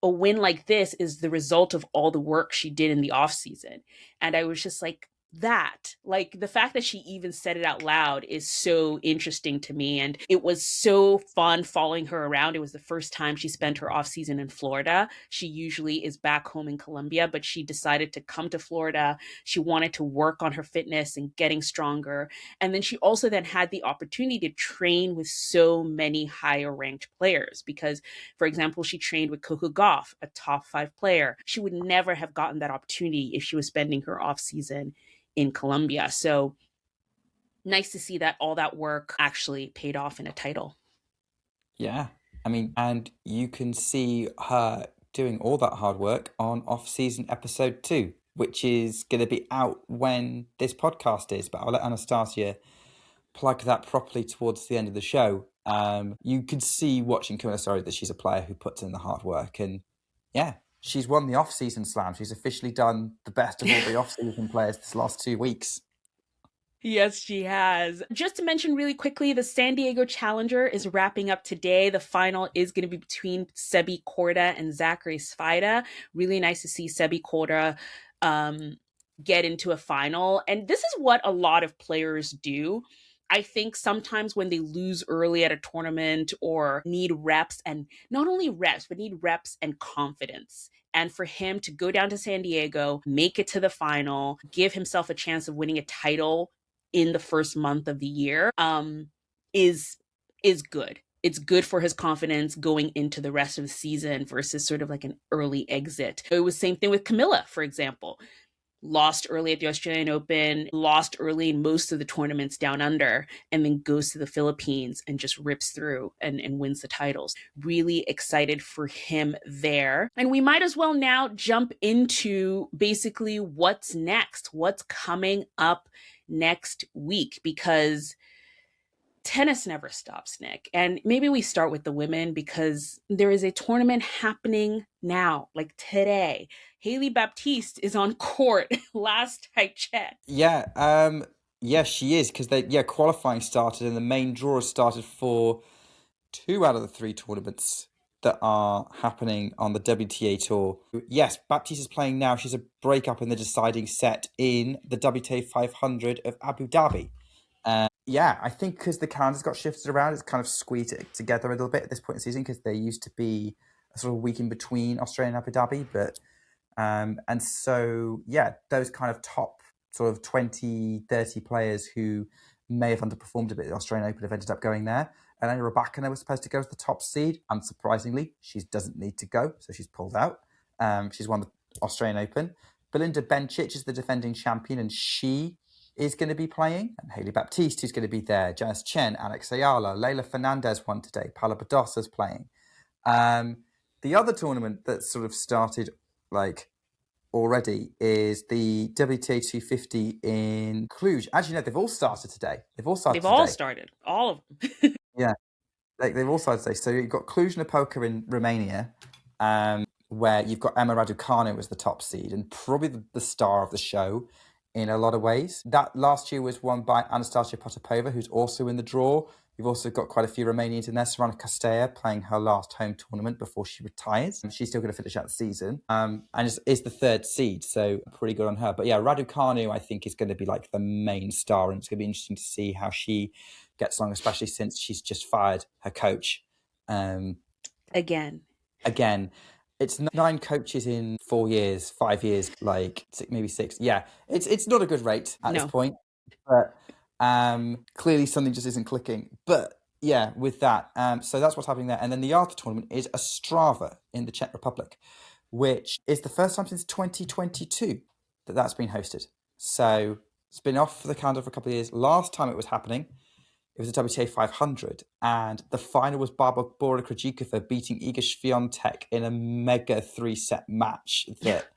a win like this is the result of all the work she did in the off season. And I was just like, that, like the fact that she even said it out loud is so interesting to me. And it was so fun following her around. It was the first time she spent her off season in Florida. She usually is back home in Colombia, but she decided to come to Florida. She wanted to work on her fitness and getting stronger. And then she also then had the opportunity to train with so many higher ranked players because, for example, she trained with Coco Gauff, a top 5 player. She would never have gotten that opportunity if she was spending her off season in Colombia. So nice to see that all that work actually paid off in a title. Yeah. I mean, and you can see her doing all that hard work on off season episode 2, which is going to be out when this podcast is. But I'll let Anastasia plug that properly towards the end of the show. You can see watching Camilla Sorry that she's a player who puts in the hard work. And yeah, she's won the off season slam. She's officially done the best of all the off season players this last 2 weeks. Yes, she has. Just to mention really quickly, the San Diego Challenger is wrapping up today. The final is going to be between Sebi Korda and Zachary Svida. Really nice to see Sebi Korda get into a final. And this is what a lot of players do. I think sometimes when they lose early at a tournament or need reps, and not only reps, but need reps and confidence. And for him to go down to San Diego, make it to the final, give himself a chance of winning a title in the first month of the year, is good. It's good for his confidence going into the rest of the season versus sort of like an early exit. It was the same thing with Camilla, for example. Lost early at the Australian Open, lost early in most of the tournaments down under, and then goes to the Philippines and just rips through and wins the titles. Really excited for him there. And we might as well now jump into basically what's next, what's coming up next week, because tennis never stops, Nick. And maybe we start with the women because there is a tournament happening now, like today. Hailey Baptiste is on court last I checked. Yeah, she is because qualifying started and the main draw has started for 2 out of the 3 tournaments that are happening on the WTA tour. Yes, Baptiste is playing now. She's a breakup in the deciding set in the WTA 500 of Abu Dhabi. Yeah, I think because the calendars got shifted around, it's kind of squeezed it together a little bit at this point in the season because there used to be a sort of week in between Australia and Abu Dhabi. But and so, yeah, those kind of top sort of 20, 30 players who may have underperformed a bit at the Australian Open have ended up going there. Elena Rybakina was supposed to go as the top seed. Unsurprisingly, she doesn't need to go, so she's pulled out. She's won the Australian Open. Belinda Bencic is the defending champion, and she is going to be playing. And Hailey Baptiste, who's going to be there. Janice Chen, Alex Ayala, Leila Fernandez won today. Paula Badosa's playing. The other tournament that sort of started like already is the WTA 250 in Cluj. Actually, no, they've all started today. They've all started. All of them. Yeah, they've all started today. So you've got Cluj-Napoca in Romania, where you've got Emma Raducanu as the top seed and probably the star of the show in a lot of ways. That last year was won by Anastasia Potapova, who's also in the draw. You've also got quite a few Romanians in there. Sorana Castella playing her last home tournament before she retires. She's still going to finish out the season and is the 3rd seed, so pretty good on her. But yeah, Raducanu, I think, is going to be like the main star, and it's going to be interesting to see how she gets along, especially since she's just fired her coach. Again. It's 9 coaches in 4 years, 5 years, like maybe 6. Yeah, it's not a good rate at this point, but clearly something just isn't clicking. But yeah, with that, so that's what's happening there. And then the other tournament is Ostrava in the Czech Republic, which is the first time since 2022 that that's been hosted. So it's been off the calendar for a couple of years. Last time it was happening, it was a WTA 500, and the final was Barbara Krejcikova beating Iga Swiatek in a mega 3-set match that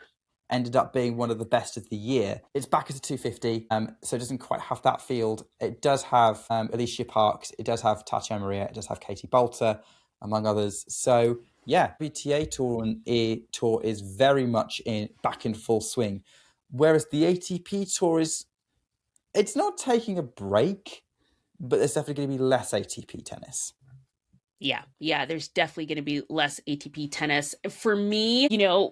ended up being one of the best of the year. It's back as a 250, so it doesn't quite have that field. It does have Alicia Parks, it does have Tatiana Maria, it does have Katie Bolter, among others. So yeah, WTA tour is very much back in full swing, whereas the ATP tour it's not taking a break, but there's definitely going to be less ATP tennis. Yeah, there's definitely going to be less ATP tennis. For me,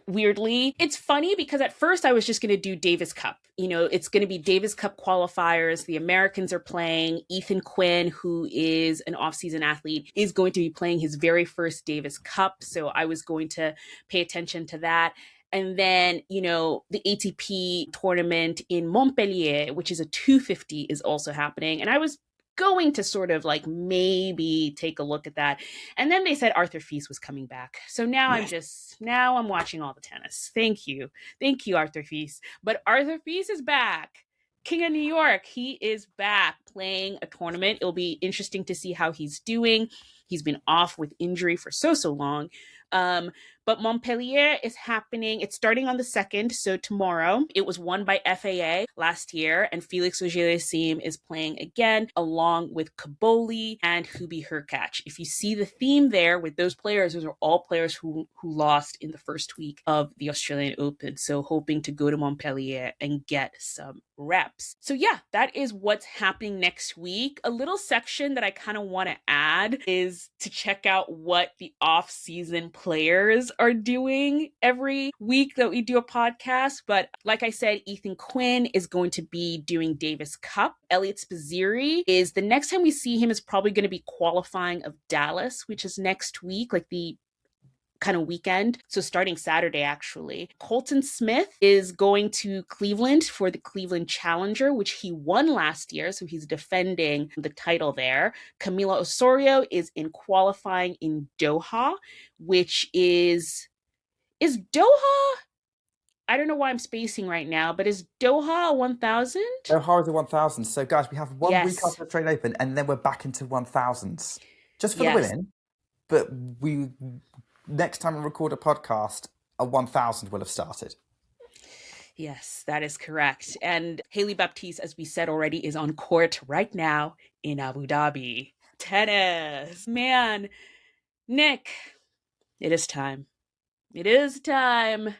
weirdly, it's funny because at first I was just going to do Davis Cup. It's going to be Davis Cup qualifiers. The Americans are playing. Ethan Quinn, who is an off-season athlete, is going to be playing his very first Davis Cup. So I was going to pay attention to that. And then, the ATP tournament in Montpellier, which is a 250, is also happening. And I was going to sort of like maybe take a look at that. And then they said Arthur Fils was coming back. So now Yes. I'm watching all the tennis. Thank you. Thank you, Arthur Fils. But Arthur Fils is back. King of New York, he is back playing a tournament. It'll be interesting to see how he's doing. He's been off with injury for so long. Um, but Montpellier is happening. It's starting on the 2nd, so tomorrow. It was won by FAA last year, and Felix Auger-Aliassime is playing again, along with Kaboli and Hubi Hurkacz. If you see the theme there with those players, those are all players who lost in the first week of the Australian Open, so hoping to go to Montpellier and get some reps. So yeah, that is what's happening next week. A little section that I kind of want to add is to check out what the off-season players are doing every week that we do a podcast. But like I said, Ethan Quinn is going to be doing Davis Cup. Eliot Spizzirri is, the next time we see him is probably going to be qualifying of Dallas, which is next week, like the kind of weekend. So starting Saturday, actually. Colton Smith is going to Cleveland for the Cleveland Challenger, which he won last year. So he's defending the title there. Camila Osorio is in qualifying in Doha, which is Doha? I don't know why I'm spacing right now, but is Doha 1000? Doha is a 1000. So, guys, we have 1 week Yes. after the Australian Open, and then we're back into 1000s. Just for the Yes. women, but next time we record a podcast, a 1000 will have started. Yes, that is correct. And Hailey Baptiste, as we said already, is on court right now in Abu Dhabi. Tennis. Man, Nick, it is time. It is time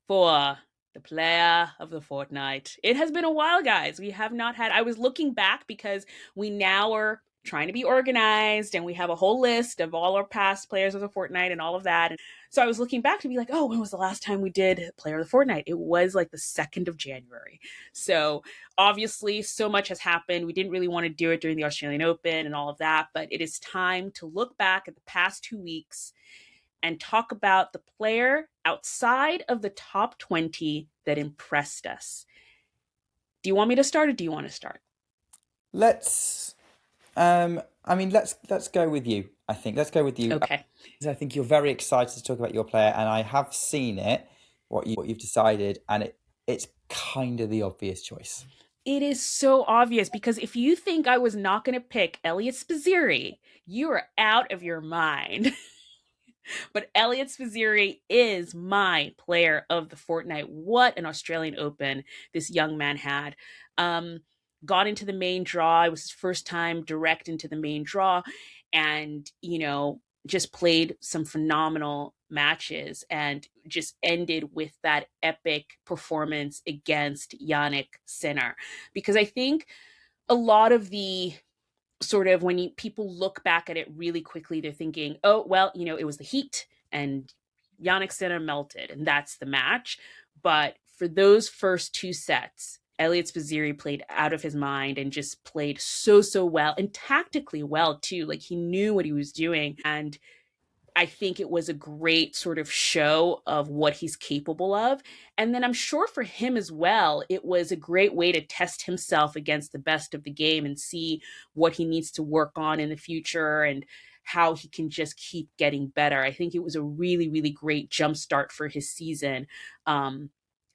for the player of the fortnight. It has been a while, guys. We have not had, I was looking back because we now are trying to be organized and we have a whole list of all our past players of the fortnight and all of that. And so I was looking back to be like, oh, when was the last time we did player of the fortnight? It was like the 2nd of January. So obviously so much has happened. We didn't really want to do it during the Australian Open and all of that, but it is time to look back at the past 2 weeks and talk about the player outside of the top 20 that impressed us. Do you want me to start or do you want to start? Let's let's go with you. I think let's go with you. Okay. I think you're very excited to talk about your player, and I have seen it, what you've decided, and it's kind of the obvious choice. It is so obvious because if you think I was not going to pick Eliot Spizzirri, you are out of your mind. But Eliot Spizzirri is my player of the fortnight. What an Australian Open this young man had. Got into the main draw. It was his first time direct into the main draw. And, just played some phenomenal matches and just ended with that epic performance against Yannick Sinner. Because I think a lot of the sort of when people look back at it really quickly, they're thinking, oh, well, it was the heat and Yannick Sinner melted and that's the match. But for those first 2 sets, Eliot Spizzirri played out of his mind and just played so well and tactically well too. Like he knew what he was doing. And I think it was a great sort of show of what he's capable of. And then I'm sure for him as well, it was a great way to test himself against the best of the game and see what he needs to work on in the future and how he can just keep getting better. I think it was a really, really great jumpstart for his season.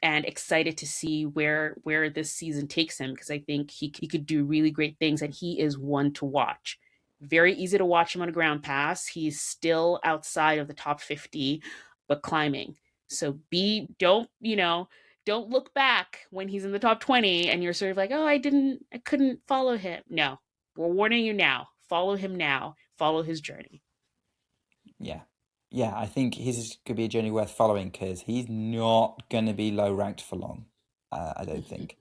And excited to see where this season takes him because I think he could do really great things and he is one to watch. Very easy to watch him on a ground pass. He's still outside of the top 50, but climbing. So don't look back when he's in the top 20 and you're sort of like, oh, I couldn't follow him. No, we're warning you now. Follow him now. Follow his journey. Yeah, I think his could be a journey worth following because he's not going to be low ranked for long. I don't think.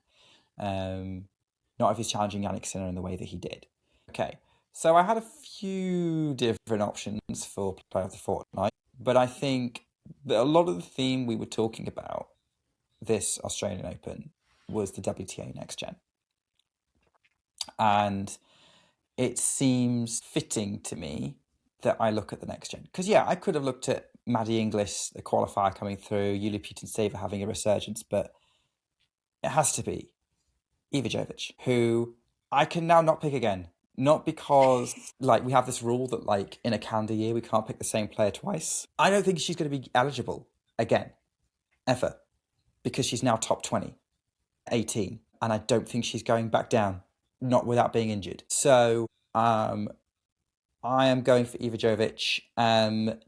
Not if he's challenging Yannick Sinner in the way that he did. Okay, So I had a few different options for Player of the Fortnight, but I think that a lot of the theme we were talking about this Australian Open was the WTA Next Gen. And it seems fitting to me that I look at the Next Gen. Because, yeah, I could have looked at Maddie Inglis, the qualifier coming through, Yulia Putintseva having a resurgence, but it has to be Iva Jovic, who I can now not pick again. Not because like we have this rule that like in a calendar year we can't pick the same player twice. I don't think she's going to be eligible again, ever, because she's now top 20, 18, and I don't think she's going back down, not without being injured. So I am going for Iva Jovic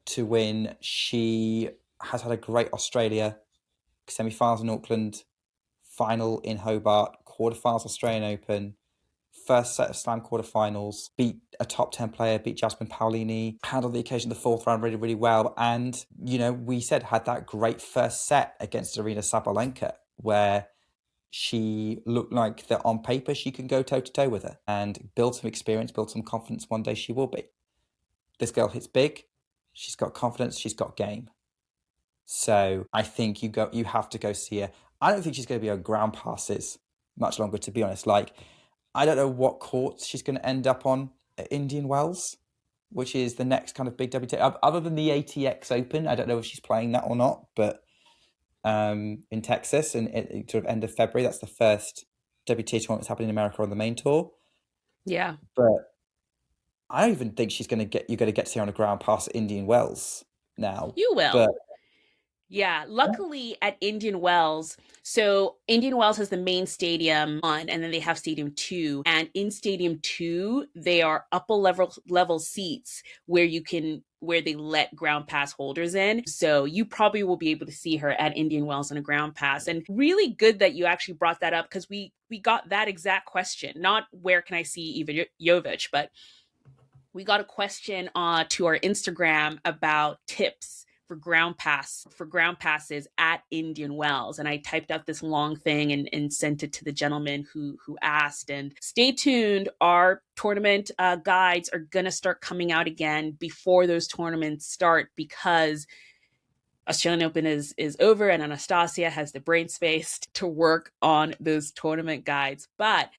to win. She has had a great Australia, semi-finals in Auckland, final in Hobart, quarterfinals Australian Open, first set of Slam quarterfinals, beat a top 10 player, beat Jasmine Paolini, handled the occasion the fourth round really, really well. And, we said had that great first set against Aryna Sabalenka, where she looked like that on paper she can go toe-to-toe with her and build some experience, build some confidence. One day she will be. This girl hits big. She's got confidence. She's got game. So I think you have to go see her. I don't think she's going to be on ground passes much longer, to be honest. Like, I don't know what courts she's going to end up on at Indian Wells, which is the next kind of big WTA. Other than the ATX Open, I don't know if she's playing that or not, but in Texas and sort of end of February, that's the first WTA tournament that's happening in America on the main tour. Yeah. But I don't even think you're going to get to see her on a ground pass at Indian Wells now. You will. But yeah, luckily at Indian Wells, so Indian Wells has the main stadium on, and then they have Stadium 2. And in Stadium 2, they are upper level seats where they let ground pass holders in. So you probably will be able to see her at Indian Wells on a ground pass. And really good that you actually brought that up, because we got that exact question. Not where can I see Iva Jovic, but we got a question to our Instagram about tips for ground passes at Indian Wells. And I typed out this long thing and sent it to the gentleman who asked. And stay tuned. Our tournament guides are going to start coming out again before those tournaments start, because Australian Open is over and Anastasia has the brain space to work on those tournament guides. But,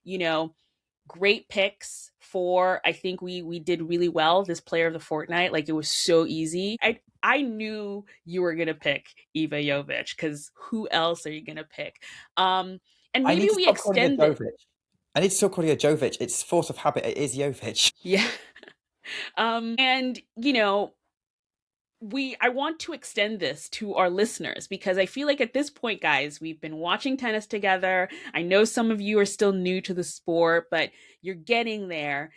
great picks for, I think we did really well this Player of the Fortnight. Like, it was so easy. I knew you were gonna pick Iva Jovic, because who else are you gonna pick? And I maybe need to we stop calling her extend it. Jovic. I need to stop calling her Jovic. It's force of habit. It is Jovic. Yeah. And I want to extend this to our listeners, because I feel like at this point, guys, we've been watching tennis together. I know some of you are still new to the sport, but you're getting there.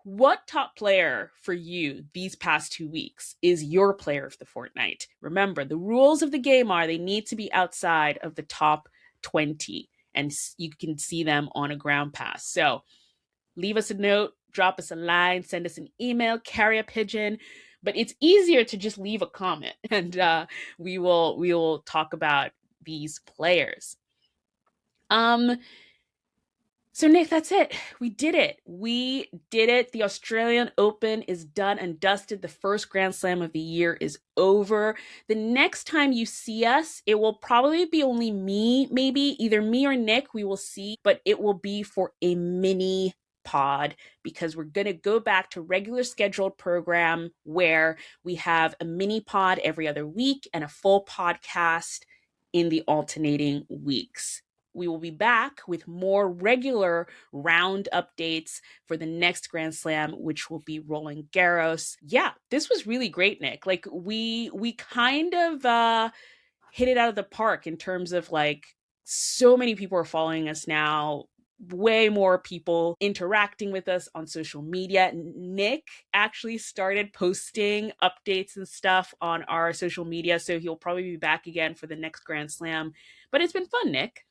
What top player for you these past 2 weeks is your player of the fortnight? Remember, the rules of the game are they need to be outside of the top 20, and you can see them on a ground pass. So leave us a note, drop us a line, send us an email, carry a pigeon. But it's easier to just leave a comment, and we will talk about these players. So Nick, that's it. We did it. The Australian Open is done and dusted. The first Grand Slam of the year is over. The next time you see us, it will probably be only me, maybe either me or Nick. We will see, but it will be for a mini pod, because we're going to go back to regular scheduled program where we have a mini pod every other week and a full podcast in the alternating weeks. We will be back with more regular round updates for the next Grand Slam, which will be Roland Garros. Yeah, this was really great, Nick. Like, we kind of hit it out of the park in terms of, like, so many people are following us now. Way more people interacting with us on social media. Nick actually started posting updates and stuff on our social media, so he'll probably be back again for the next Grand Slam. But it's been fun, Nick.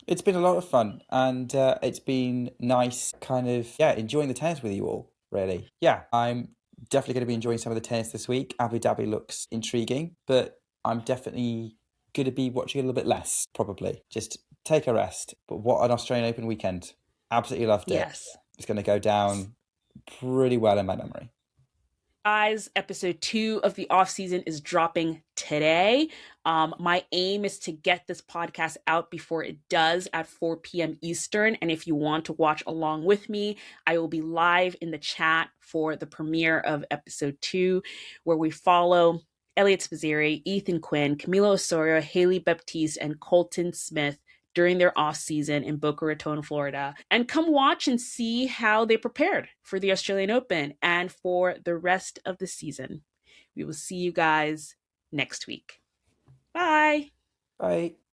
It's been a lot of fun, and it's been nice kind of, enjoying the tennis with you all, really. Yeah, I'm definitely going to be enjoying some of the tennis this week. Abu Dhabi looks intriguing, but I'm definitely going to be watching a little bit less, probably. Just take a rest. But what an Australian Open weekend. Absolutely loved it. Yes. It's going to go down pretty well in my memory. Guys, episode 2 of the off season is dropping today. My aim is to get this podcast out before it does at 4 p.m. Eastern. And if you want to watch along with me, I will be live in the chat for the premiere of episode 2, where we follow Eliot Spizzirri, Ethan Quinn, Camilo Osorio, Haley Baptiste, and Colton Smith during their off season in Boca Raton, Florida. And come watch and see how they prepared for the Australian Open and for the rest of the season. We will see you guys next week. Bye. Bye.